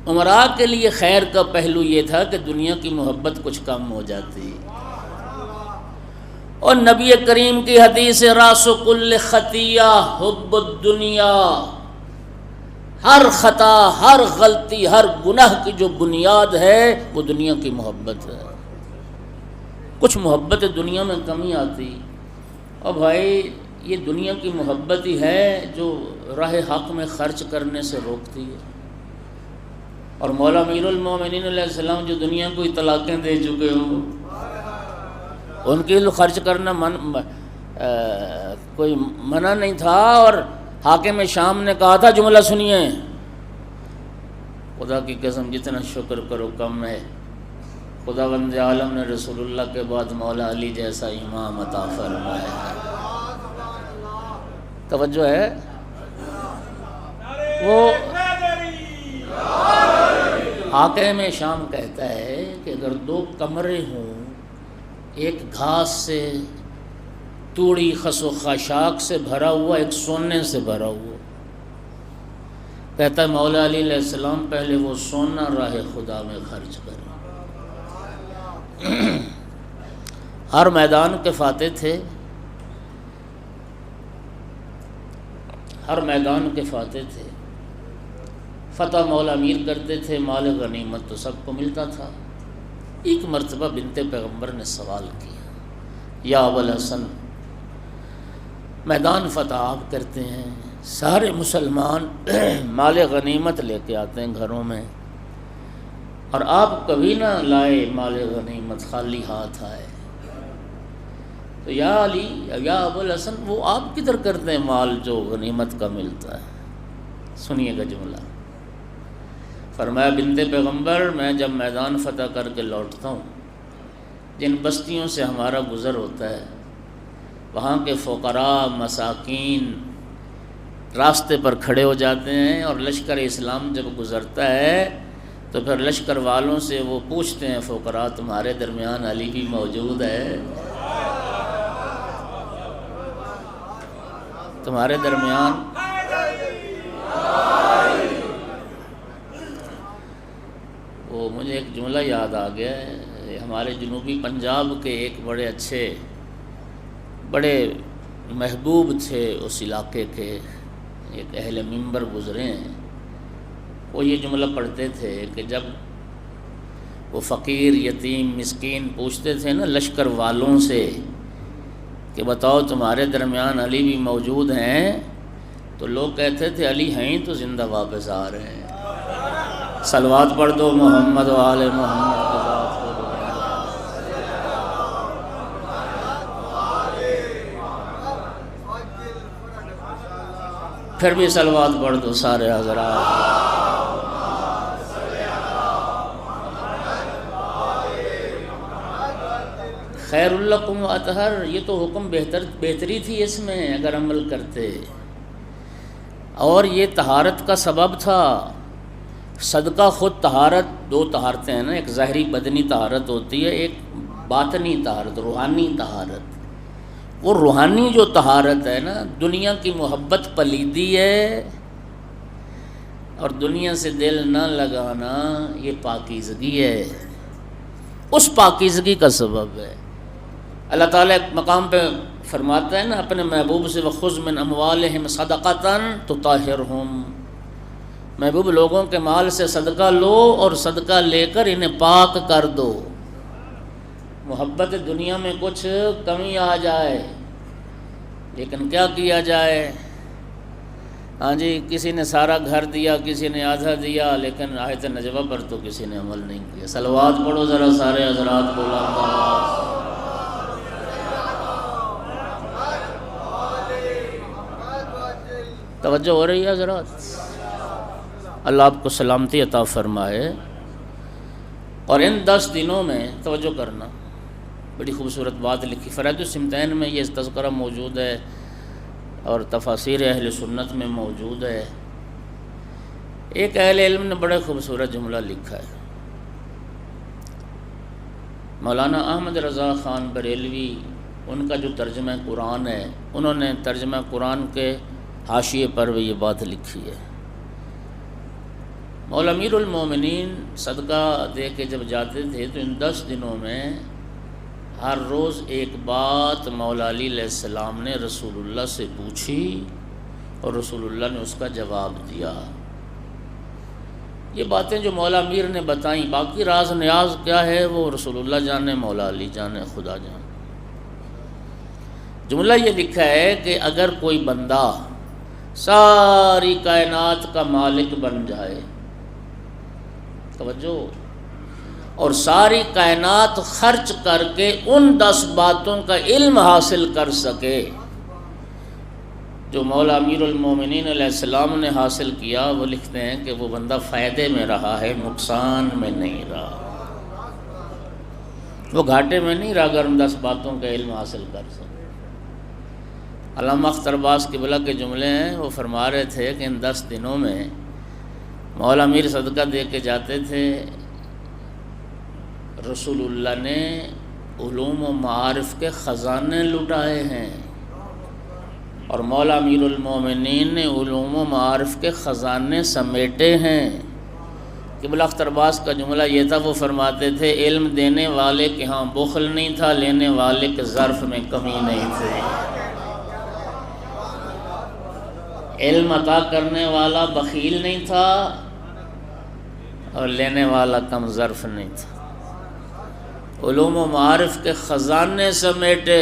عمراء کے لیے خیر کا پہلو یہ تھا کہ دنیا کی محبت کچھ کم ہو جاتی۔ اور نبی کریم کی حدیث راس کل خطیہ حب الدنیا، ہر خطا، ہر غلطی، ہر گناہ کی جو بنیاد ہے وہ دنیا کی محبت ہے۔ کچھ محبت دنیا میں کمی آتی، اور بھائی یہ دنیا کی محبت ہی ہے جو راہ حق میں خرچ کرنے سے روکتی ہے۔ اور مولا امیر المومنین علیہ السلام جو دنیا کو طلاقیں دے چکے ہوں، ان کے لیے خرچ کرنا کوئی منع نہیں تھا۔ اور حاکم شام نے کہا تھا، جملہ سنیے، خدا کی قسم جتنا شکر کرو کم ہے. خدا بند عالم نے رسول اللہ کے بعد مولا علی جیسا امام عطا فرمایا ہے. توجہ ہے. وہ حاکم شام کہتا ہے کہ اگر دو کمرے ہوں، ایک گھاس سے، توڑی، خس و خاشاک سے بھرا ہوا، ایک سونے سے بھرا ہوا، کہتا ہے مولا علی علیہ السلام پہلے وہ سونا راہ خدا میں خرچ کریں. ہر میدان کے فاتح تھے، ہر میدان کے فاتح تھے. فتح مولا امیر کرتے تھے، مال غنیمت تو سب کو ملتا تھا. ایک مرتبہ بنت پیغمبر نے سوال کیا، یا ابوالحسن، میدان فتح آپ کرتے ہیں، سارے مسلمان مال غنیمت لے کے آتے ہیں گھروں میں، اور آپ کبھی نہ لائے مال غنیمت، خالی ہاتھ آئے. تو یا علی، یا ابوالحسن، وہ آپ کدھر کرتے ہیں مال جو غنیمت کا ملتا ہے؟ سنیے گا جملہ. فرمایا بنت پیغمبر، میں جب میدان فتح کر کے لوٹتا ہوں، جن بستیوں سے ہمارا گزر ہوتا ہے، وہاں کے فقراء مساکین راستے پر کھڑے ہو جاتے ہیں، اور لشکر اسلام جب گزرتا ہے تو پھر لشکر والوں سے وہ پوچھتے ہیں، فقراء تمہارے درمیان علی بھی موجود ہے؟ تمہارے درمیان وہ مجھے ایک جملہ یاد آ گیا ہے. ہمارے جنوبی پنجاب کے ایک بڑے اچھے، بڑے محبوب تھے اس علاقے کے، ایک اہل منبر گزرے ہیں. وہ یہ جملہ پڑھتے تھے کہ جب وہ فقیر، یتیم، مسکین پوچھتے تھے نا لشکر والوں سے کہ بتاؤ تمہارے درمیان علی بھی موجود ہیں، تو لوگ کہتے تھے علی ہیں تو زندہ واپس آ رہے ہیں. صلوات پڑھ دو محمد و آل محمد کے ذات کو. پھر بھی صلوات پڑھ دو سارے حضرات. خیر لکم و اطہر، یہ تو حکم بہتری تھی اس میں اگر عمل کرتے، اور یہ طہارت کا سبب تھا. صدقہ خود طہارت، دو طہارتیں ہیں نا، ایک ظاہری بدنی طہارت ہوتی ہے، ایک باطنی طہارت، روحانی طہارت. وہ روحانی جو طہارت ہے نا، دنیا کی محبت پلیدی ہے، اور دنیا سے دل نہ لگانا یہ پاکیزگی ہے. اس پاکیزگی کا سبب ہے. اللہ تعالیٰ ایک مقام پہ فرماتا ہے نا اپنے محبوب سے، وَخُذْ مِنْ أَمْوَالِهِمْ صَدَقَةً تُطَهِّرْهُمْ، محبوب لوگوں کے مال سے صدقہ لو اور صدقہ لے کر انہیں پاک کر دو. محبت دنیا میں کچھ کمی آ جائے، لیکن کیا کیا جائے؟ ہاں جی، کسی نے سارا گھر دیا، کسی نے آدھا دیا، لیکن آیت نجوہ پر تو کسی نے عمل نہیں کیا. صلوات پڑھو ذرا سارے حضرات کو. توجہ ہو رہی ہے حضرات؟ اللہ آپ کو سلامتی عطا فرمائے. اور ان 10 دنوں میں توجہ کرنا، بڑی خوبصورت بات لکھی فرائض السمتین میں، یہ تذکرہ موجود ہے اور تفاسیر اہل سنت میں موجود ہے. ایک اہل علم نے بڑے خوبصورت جملہ لکھا ہے. مولانا احمد رضا خان بریلوی، ان کا جو ترجمہ قرآن ہے، انہوں نے ترجمہ قرآن کے حاشیے پر بھی یہ بات لکھی ہے. مولا امیر المومنین صدقہ دے کے جب جاتے تھے تو ان 10 دنوں میں ہر روز ایک بات مولا علی علیہ السلام نے رسول اللہ سے پوچھی اور رسول اللہ نے اس کا جواب دیا. یہ باتیں جو مولا امیر نے بتائیں، باقی راز نیاز کیا ہے وہ رسول اللہ جانے، مولا علی جانے، خدا جانے. جملہ یہ لکھا ہے کہ اگر کوئی بندہ ساری کائنات کا مالک بن جائے، توجہ، اور ساری کائنات خرچ کر کے ان 10 باتوں کا علم حاصل کر سکے، جو مولا امیر المومنین علیہ السلام نے حاصل کیا، وہ لکھتے ہیں کہ وہ بندہ فائدے میں رہا ہے، نقصان میں نہیں رہا، وہ گھاٹے میں نہیں رہا اگر ہم 10 باتوں کا علم حاصل کر سکیں۔ علامہ اختر عباس قبلہ کے جملے ہیں، وہ فرما رہے تھے کہ ان 10 دنوں میں مولا امیر صدقہ دے کے جاتے تھے، رسول اللہ نے علوم و معارف کے خزانے لٹائے ہیں، اور مولا امیر المومنین نے علوم و معارف کے خزانے سمیٹے ہیں۔ قبلہ اختر عباس کا جملہ یہ تھا، وہ فرماتے تھے علم دینے والے کے ہاں بخل نہیں تھا، لینے والے کے ظرف میں کمی نہیں تھی۔ علم عطا کرنے والا بخیل نہیں تھا اور لینے والا کم ظرف نہیں تھا۔ علوم و معارف کے خزانے سمیٹے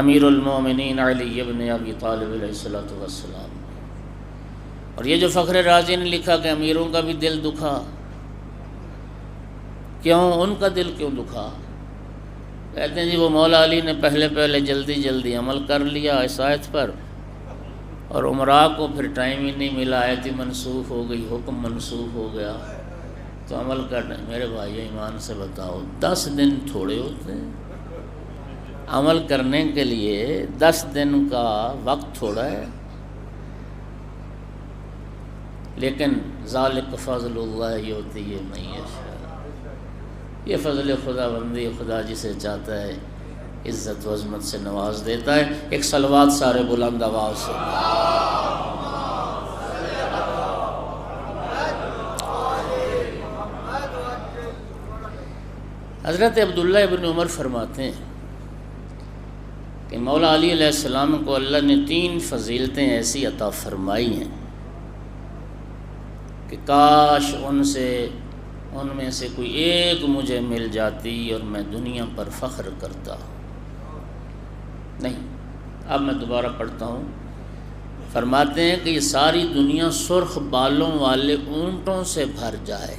امیر المومنین علی ابن ابی طالب علیہ السلام۔ اور یہ جو فخر رازی نے لکھا کہ امیروں کا بھی دل دکھا، کیوں؟ ان کا دل کیوں دکھا؟ کہتے ہیں جی وہ مولا علی نے پہلے جلدی عمل کر لیا اس آیت پر، اور عمراء کو پھر ٹائم ہی نہیں ملا، آیت منسوخ ہو گئی، حکم منسوخ ہو گیا، تو عمل کرنے۔ میرے بھائی ایمان سے بتاؤ، 10 دن تھوڑے ہوتے ہیں عمل کرنے کے لیے؟ 10 دن کا وقت تھوڑا ہے، لیکن ذالک فضل اللہ یؤتیہ من یشاء، یہ فضل خدا بندی، خدا جسے چاہتا ہے عزت و عظمت سے نواز دیتا ہے۔ ایک صلوات سارے بلند آواز سے۔ حضرت عبداللہ ابن عمر فرماتے ہیں کہ مولا علی علیہ السلام کو اللہ نے 3 فضیلتیں ایسی عطا فرمائی ہیں کہ کاش ان میں سے کوئی ایک مجھے مل جاتی اور میں دنیا پر فخر کرتا۔ نہیں، اب میں دوبارہ پڑھتا ہوں۔ فرماتے ہیں کہ یہ ساری دنیا سرخ بالوں والے اونٹوں سے بھر جائے۔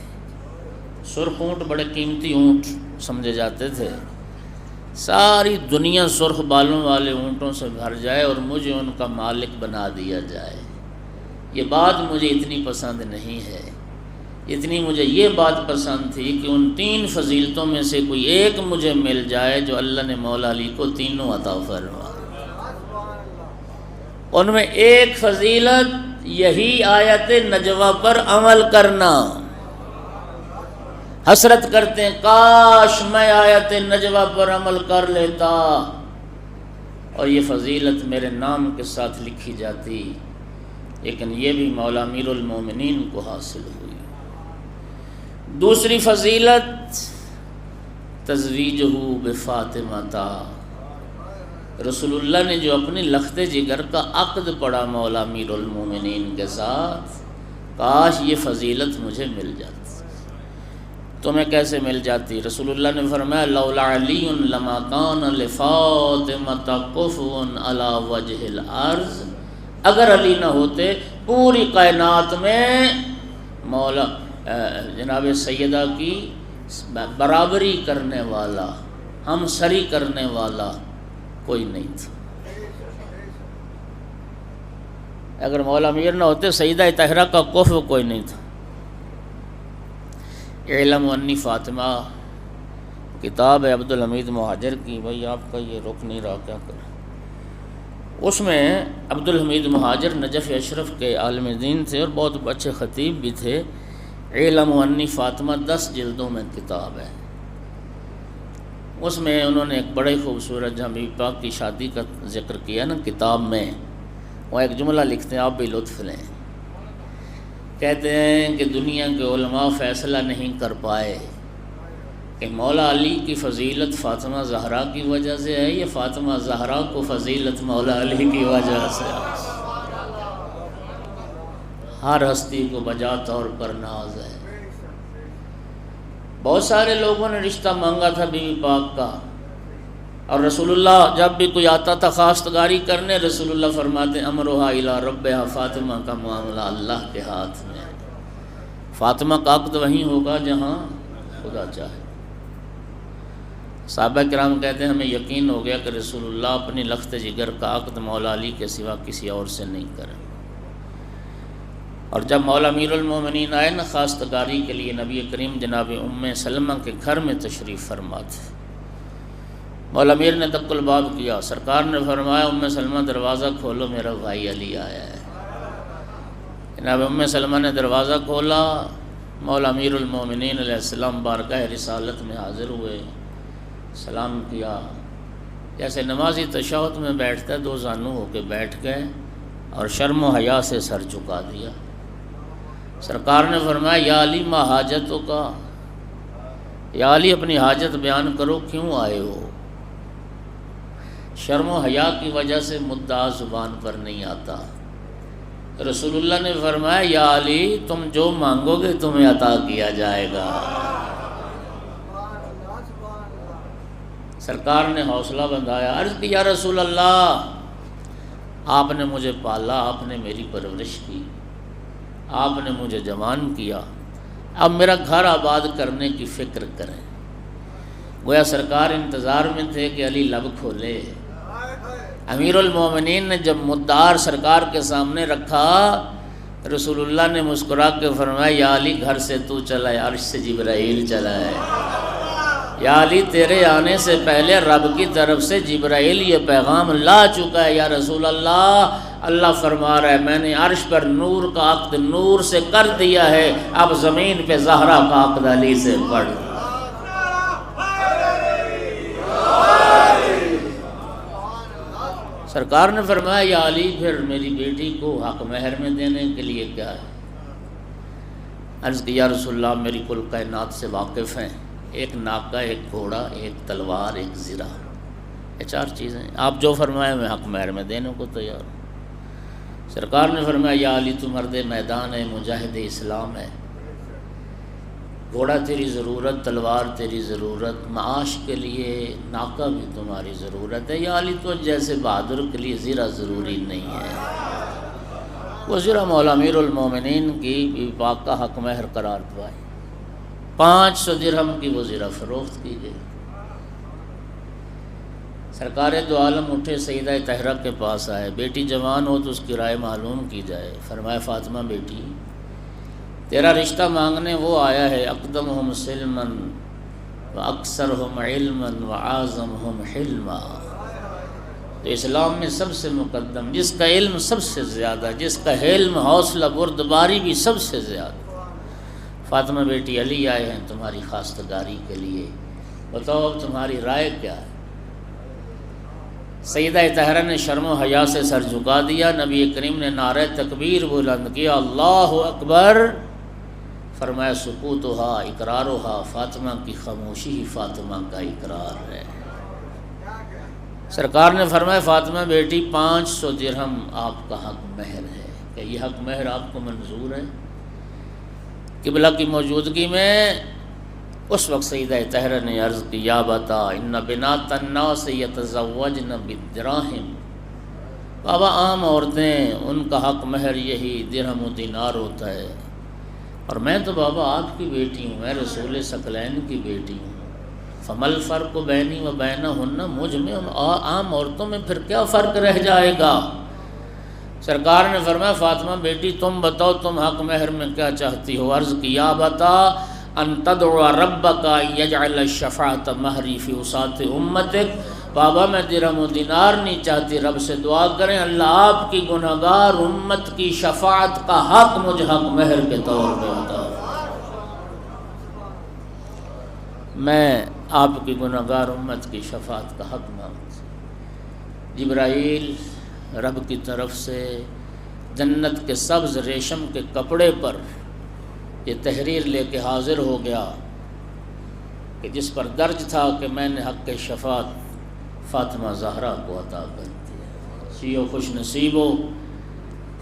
سرخ اونٹ بڑے قیمتی اونٹ سمجھے جاتے تھے۔ ساری دنیا سرخ بالوں والے اونٹوں سے بھر جائے اور مجھے ان کا مالک بنا دیا جائے۔ یہ بات مجھے اتنی پسند نہیں ہے، اتنی مجھے یہ بات پسند تھی کہ ان 3 فضیلتوں میں سے کوئی ایک مجھے مل جائے جو اللہ نے مولا علی کو تینوں عطا فرمائے۔ ان میں ایک فضیلت یہی آیت نجوہ پر عمل کرنا۔ حسرت کرتے ہیں کاش میں آیت نجوہ پر عمل کر لیتا اور یہ فضیلت میرے نام کے ساتھ لکھی جاتی، لیکن یہ بھی مولا امیر المومنین کو حاصل ہوئی۔ دوسری فضیلت تزویجہ بفاطمہ تا، رسول اللہ نے جو اپنی لخت جگر کا عقد پڑھا مولا امیر المومنین کے ساتھ، کاش یہ فضیلت مجھے مل جاتی۔ تمہیں کیسے مل جاتی؟ رسول اللہ نے فرمایا لولا علی لما کان لفاطمہ کفو علی وجہ الارض، اگر علی نہ ہوتے پوری کائنات میں مولا جناب سیدہ کی برابری کرنے والا، ہم سری کرنے والا کوئی نہیں تھا۔ اگر مولا امیر نہ ہوتے سیدہ طاہرہ کا کفو کوئی نہیں تھا۔ علم انی فاطمہ کتاب ہے عبدالحمید مہاجر کی، بھائی آپ کا یہ رک نہیں رہا، کیا کریں؟ اس میں عبدالحمید مہاجر نجف اشرف کے عالم دین تھے اور بہت اچھے خطیب بھی تھے۔ علم انی فاطمہ 10 جلدوں میں کتاب ہے۔ اس میں انہوں نے ایک بڑے خوبصورت جہاں بی بی پاک کی شادی کا ذکر کیا نا کتاب میں، وہ ایک جملہ لکھتے ہیں، آپ بھی لطف لیں۔ کہتے ہیں کہ دنیا کے علماء فیصلہ نہیں کر پائے کہ مولا علی کی فضیلت فاطمہ زہرا کی وجہ سے ہے یا فاطمہ زہرا کو فضیلت مولا علی کی وجہ سے ہے۔ ہر ہستی کو بجا طور پر ناز ہے۔ بہت سارے لوگوں نے رشتہ مانگا تھا بی بی پاک کا، اور رسول اللہ جب بھی کوئی آتا تھا خواستگاری کرنے، رسول اللہ فرماتے امرھا الی ربھا، فاطمہ کا معاملہ اللہ کے ہاتھ میں ہے۔ فاطمہ کا عقد وہیں ہوگا جہاں خدا چاہے۔ صحابہ کرام کہتے ہیں ہمیں یقین ہو گیا کہ رسول اللہ اپنی لخت جگر کا عقد مولا علی کے سوا کسی اور سے نہیں کریں۔ اور جب مولا امیر المومنین آئے نا خواستگاری کے لیے، نبی کریم جناب ام سلمہ کے گھر میں تشریف فرما تھے۔ مولا امیر نے دق الباب کیا، سرکار نے فرمایا ام سلمہ دروازہ کھولو، میرا بھائی علی آیا ہے۔ جناب ام سلمہ نے دروازہ کھولا، مولا امیر المومنین علیہ السلام بارگاہ رسالت میں حاضر ہوئے، سلام کیا، جیسے نمازی تشہد میں بیٹھتا ہے دو زانو ہو کے بیٹھ گئے اور شرم و حیا سے سر جھکا دیا۔ سرکار نے فرمایا یا علی ما حاجتوں کا، یا علی اپنی حاجت بیان کرو، کیوں آئے ہو؟ شرم و حیا کی وجہ سے مدعا زبان پر نہیں آتا۔ رسول اللہ نے فرمایا یا علی تم جو مانگو گے تمہیں عطا کیا جائے گا۔ سرکار نے حوصلہ بندھایا، عرض کی یا رسول اللہ آپ نے مجھے پالا، آپ نے میری پرورش کی، آپ نے مجھے جوان کیا، اب میرا گھر آباد کرنے کی فکر کریں۔ گویا سرکار انتظار میں تھے کہ علی لب کھولے۔ امیر المومنین نے جب مدعا سرکار کے سامنے رکھا، رسول اللہ نے مسکرا کے فرمایا یا علی گھر سے تو چلا ہے، عرش سے جبرائیل چلا ہے۔ یا علی تیرے آنے سے پہلے رب کی طرف سے جبرائیل یہ پیغام لا چکا ہے۔ یا رسول اللہ، اللہ فرما رہا ہے میں نے عرش پر نور کا عقد نور سے کر دیا ہے، اب زمین پہ زہرا کا عقد علی سے پڑھ۔ سرکار نے فرمایا یا علی پھر میری بیٹی کو حق مہر میں دینے کے لیے کیا ہے؟ عرض کی یا رسول اللہ میری کل کائنات سے واقف ہیں، ایک ناکہ، ایک گھوڑا، ایک تلوار، ایک زرہ، یہ چار چیزیں آپ جو فرمائیں میں حق مہر میں دینے کو تیار ہوں۔ سرکار نے فرمایا یا علی تو مرد میدان ہے، مجاہد اسلام ہے، گھوڑا تیری ضرورت، تلوار تیری ضرورت، معاش کے لیے ناکہ بھی تمہاری ضرورت ہے۔ یا علی تو جیسے بہادر کے لیے زرہ ضروری نہیں ہے۔ وہ زرہ مولا امیر المومنین کی بیوی پاک کا حق مہر قرار پائی، 500 درہم کی وہ زرہ فروخت کی گئی۔ سرکار دو عالم اٹھے، سیدہ طاہرہ کے پاس آئے، بیٹی جوان ہو تو اس کی رائے معلوم کی جائے۔ فرمایا فاطمہ بیٹی تیرا رشتہ مانگنے وہ آیا ہے، اقدمہم سلما واکثرہم علما واعظمہم حلما، تو اسلام میں سب سے مقدم، جس کا علم سب سے زیادہ، جس کا حلم حوصلہ بردباری بھی سب سے زیادہ۔ فاطمہ بیٹی علی آئے ہیں تمہاری خواستگاری کے لیے، بتاؤ اب تمہاری رائے کیا ہے؟ سیدہ طاہرہ نے شرم و حیا سے سر جھکا دیا۔ نبی کریم نے نعرہ تکبیر بلند کیا، اللہ اکبر۔ فرمایا سکوتھا اقرارھا، فاطمہ کی خاموشی ہی فاطمہ کا اقرار ہے۔ سرکار نے فرمایا فاطمہ بیٹی 500 درہم آپ کا حق مہر ہے، کہ یہ حق مہر آپ کو منظور ہے؟ قبلہ کی موجودگی میں اس وقت سیدہ طاہرہ نے عرض کی یا بتا ان بنات الناس یتزوجن بالدراہم، بابا عام عورتیں ان کا حق مہر یہی درہم و دینار ہوتا ہے، اور میں تو بابا آپ کی بیٹی ہوں، میں رسول ثقلین کی بیٹی ہوں، فمل فرق بینی و بینہن، مجھ میں عام عورتوں میں پھر کیا فرق رہ جائے گا؟ سرکار نے فرمایا فاطمہ بیٹی تم بتاؤ تم حق مہر میں کیا چاہتی ہو؟ عرض کی یا بتا ان تدعو ربک یجعل الشفاعۃ مہری فی وساط امتک، بابا میں درہم و دینار نہیں چاہتی، رب سے دعا کریں اللہ آپ کی گنہگار امت کی شفاعت کا حق مجھ حق مہر کے طور پہ عطا، میں آپ کی گنہگار امت کی شفاعت کا حق مانگتی۔ جبرائیل رب کی طرف سے جنت کے سبز ریشم کے کپڑے پر یہ تحریر لے کے حاضر ہو گیا کہ جس پر درج تھا کہ میں نے حق شفاعت فاطمہ زہرا کو عطا کر دیا۔ سیو خوش نصیبو،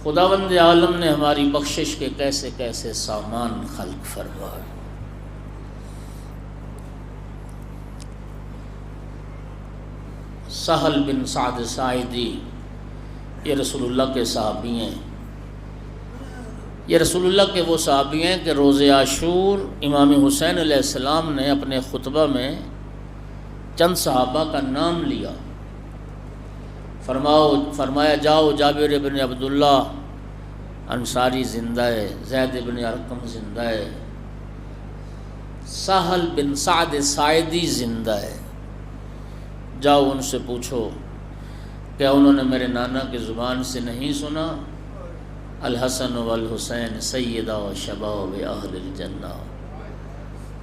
خداوند عالم نے ہماری بخشش کے کیسے کیسے سامان خلق فرمائے۔ سہل بن سعد ساعدی یہ رسول اللہ کے صحابی ہیں، یہ رسول اللہ کے وہ صحابی ہیں کہ روز عاشور امام حسین علیہ السلام نے اپنے خطبہ میں چند صحابہ کا نام لیا، فرمایا جاؤ جابر بن عبداللہ انصاری زندہ ہے، زید بن ارقم زندہ ہے، سہل بن سعد ساعدی زندہ ہے، جاؤ ان سے پوچھو کیا انہوں نے میرے نانا کی زبان سے نہیں سنا الحسن والحسین سیدہ و شباب اہل الجنہ،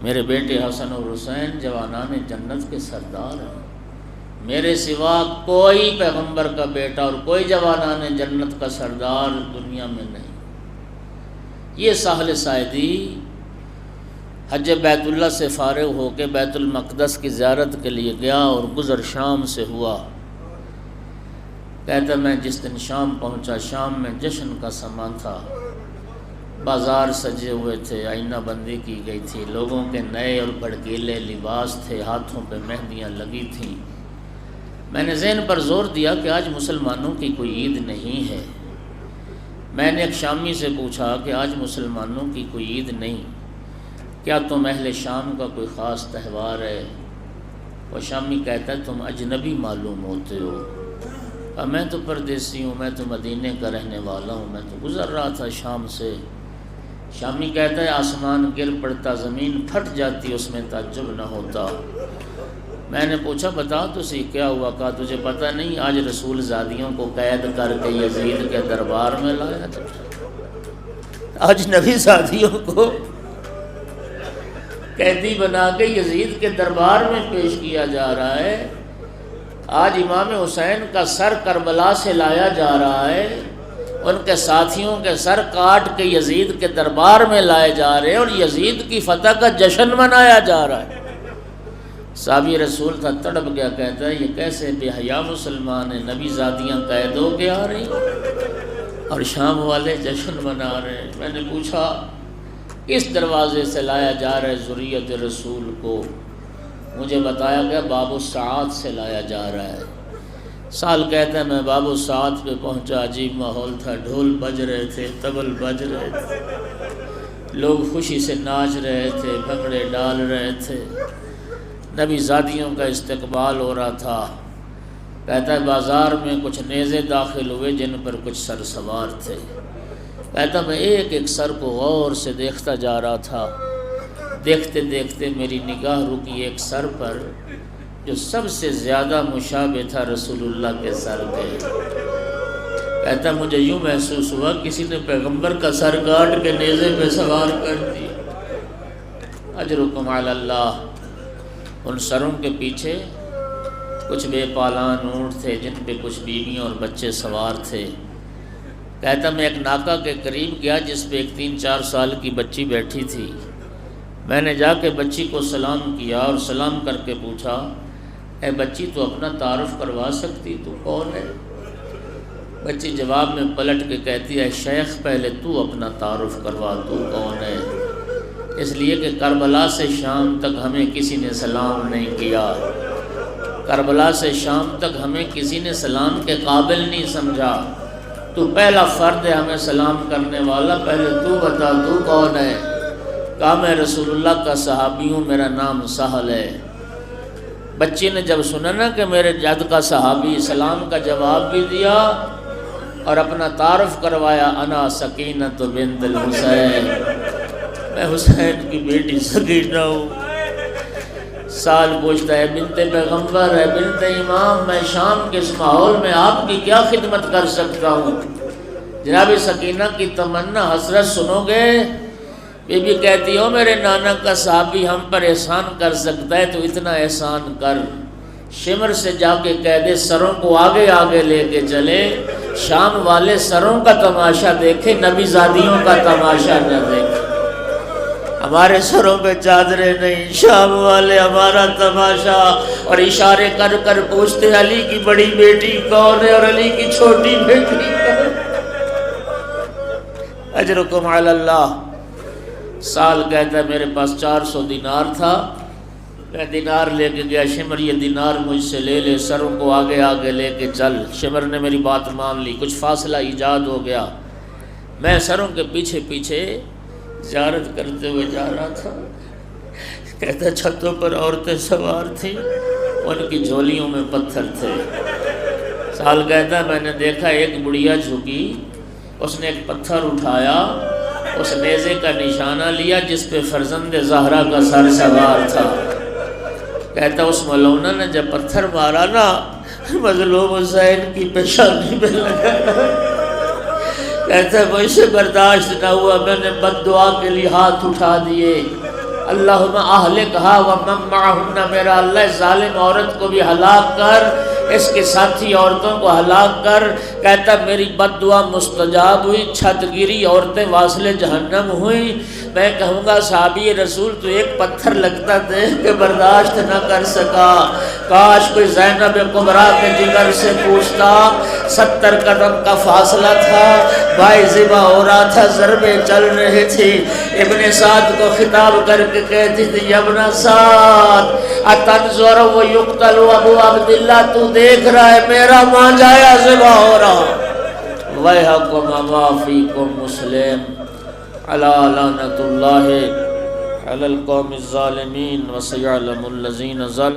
میرے بیٹے حسن اور حسین جوانان جنت کے سردار ہیں، میرے سوا کوئی پیغمبر کا بیٹا اور کوئی جوانان جنت کا سردار دنیا میں نہیں۔ یہ سہل ساعدی حج بیت اللہ سے فارغ ہو کے بیت المقدس کی زیارت کے لیے گیا اور گزر شام سے ہوا۔ کہتا میں جس دن شام پہنچا، شام میں جشن کا سما تھا، بازار سجے ہوئے تھے، آئینہ بندی کی گئی تھی، لوگوں کے نئے اور بھڑکیلے لباس تھے، ہاتھوں پہ مہندیاں لگی تھیں۔ میں نے ذہن پر زور دیا کہ آج مسلمانوں کی کوئی عید نہیں ہے۔ میں نے ایک شامی سے پوچھا کہ آج مسلمانوں کی کوئی عید نہیں، کیا تم اہل شام کا کوئی خاص تہوار ہے؟ وہ شامی کہتا ہے تم اجنبی معلوم ہوتے ہو، اور میں تو پردیسی ہوں، میں تو مدینے کا رہنے والا ہوں، میں تو گزر رہا تھا شام سے۔ شامی کہتا ہے آسمان گر پڑتا، زمین پھٹ جاتی، اس میں تعجب نہ ہوتا۔ میں نے پوچھا بتا تو سی کیا ہوا؟ کہا تجھے پتہ نہیں آج رسول زادیوں کو قید کر کے یزید کے دربار میں لایا تھا، آج نبی زادیوں کو قیدی بنا کے یزید کے دربار میں پیش کیا جا رہا ہے، آج امام حسین کا سر کربلا سے لایا جا رہا ہے، ان کے ساتھیوں کے سر کاٹ کے یزید کے دربار میں لائے جا رہے ہیں اور یزید کی فتح کا جشن منایا جا رہا ہے۔ صحابی رسول تھا، تڑپ گیا، کہتا ہے یہ کیسے بے حیا مسلمان ہیں، نبی زادیاں قید ہو کے آ رہی اور شام والے جشن منا رہے ہیں۔ میں نے پوچھا کس دروازے سے لایا جا رہا ہے ذریت رسول کو؟ مجھے بتایا گیا باب الساعات سے لایا جا رہا ہے۔ سال کہتا ہے میں باب الساعات پہ پہنچا، عجیب ماحول تھا، ڈھول بج رہے تھے، طبل بج رہے تھے، لوگ خوشی سے ناچ رہے تھے، بھنگڑے ڈال رہے تھے، نبی زادیوں کا استقبال ہو رہا تھا۔ کہتا ہے بازار میں کچھ نیزے داخل ہوئے جن پر کچھ سر سوار تھے، کہتا میں ایک ایک سر کو غور سے دیکھتا جا رہا تھا، دیکھتے دیکھتے میری نگاہ رکی ایک سر پر جو سب سے زیادہ مشابہ تھا رسول اللہ کے سر پہ۔ کہتا مجھے یوں محسوس ہوا کسی نے پیغمبر کا سر کاٹ کے نیزے پہ سوار کر دیا۔ اجرکم علی اللہ۔ ان سروں کے پیچھے کچھ بے پالان اونٹ تھے جن پہ کچھ بیویاں اور بچے سوار تھے۔ کہتا میں ایک ناکہ کے قریب گیا جس پہ ایک 3-4 سال کی بچی بیٹھی تھی، میں نے جا کے بچی کو سلام کیا اور سلام کر کے پوچھا اے بچی تو اپنا تعارف کروا سکتی، تو کون ہے؟ بچی جواب میں پلٹ کے کہتی ہے شیخ پہلے تو اپنا تعارف کروا، تو کون ہے؟ اس لیے کہ کربلا سے شام تک ہمیں کسی نے سلام نہیں کیا، کربلا سے شام تک ہمیں کسی نے سلام کے قابل نہیں سمجھا، تو پہلا فرد ہے ہمیں سلام کرنے والا، پہلے تو بتا تو کون ہے؟ کہا میں رسول اللہ کا صحابی ہوں، میرا نام سہل ہے۔ بچی نے جب سنا نا کہ میرے جد کا صحابی، سلام کا جواب بھی دیا اور اپنا تعارف کروایا، انا سکینہ بنت الحسین، میں حسین کی بیٹی سکینہ ہوں۔ سال پوچھتا ہے بنت پیغمبر ہے، بنت امام، میں شام کے اس ماحول میں آپ کی کیا خدمت کر سکتا ہوں؟ جناب سکینہ کی تمنا حسرت سنو گے؟ بی بی کہتی ہو میرے نانا کا صحابی ہم پر احسان کر سکتا ہے تو اتنا احسان کر، شمر سے جا کے کہہ دے سروں کو آگے آگے لے کے چلے، شام والے سروں کا تماشا دیکھے، نبی زادیوں کا تماشا نہ دیکھے۔ ہمارے سروں پہ چادریں نہیں، شام والے ہمارا تماشا، اور اشارے کر کر پوچھتے علی کی بڑی بیٹی کون ہے اور علی کی چھوٹی بیٹی کون؟ اجرکم علی اللہ۔ سال کہتا ہے میرے پاس 400 دینار تھا، میں دینار لے کے گیا، شمر یہ دینار مجھ سے لے لے، سروں کو آگے آگے لے کے چل۔ شمر نے میری بات مان لی، کچھ فاصلہ ایجاد ہو گیا، میں سروں کے پیچھے پیچھے زیارت کرتے ہوئے جا رہا تھا۔ کہتا چھتوں پر عورتیں سوار تھیں، ان کی جھولیوں میں پتھر تھے۔ سال کہتا ہے میں نے دیکھا ایک بڑھیا جھکی، اس نے ایک پتھر اٹھایا، اس نیزے کا نشانہ لیا جس پہ فرزند زہرا کا سر سوار تھا۔ کہتا اس ملونہ نے جب پتھر مارا نا مظلوم حسین کی پیشانی میں لگا، کہتا مجھ سے برداشت نہ ہوا، میں نے بد دعا کے لیے ہاتھ اٹھا دیے، اللہم اہلکھا ومن معہن، میرا اللہ ظالم عورت کو بھی ہلاک کر، اس کے ساتھی عورتوں کو ہلاک کر۔ کہتا میری بد دعا مستجاب ہوئی، چھت گری، عورتیں واصل جہنم ہوئیں۔ میں کہوں گا صحابی رسول تو ایک پتھر لگتا دیکھ کے برداشت نہ کر سکا، کاش کوئی زینب کبریٰ کے جگر سے پوچھتا۔ 70 قدم کا فاصلہ تھا، بھائی ذبح ہو رہا تھا، ضربیں چل رہے تھی، ابن سعد کو خطاب کر کے کہتی تھی ابن سعد اتنظر و یقتل ابو عبداللہ، تو دیکھ رہا ہے میرا ماں جایا ذبح ہو رہا۔ وَيْحَكُمْ وَمَا فِيكُمْ مسلم علی لعنۃ اللہ علی القوم الظالمین وسیعلم الذین ظلموا۔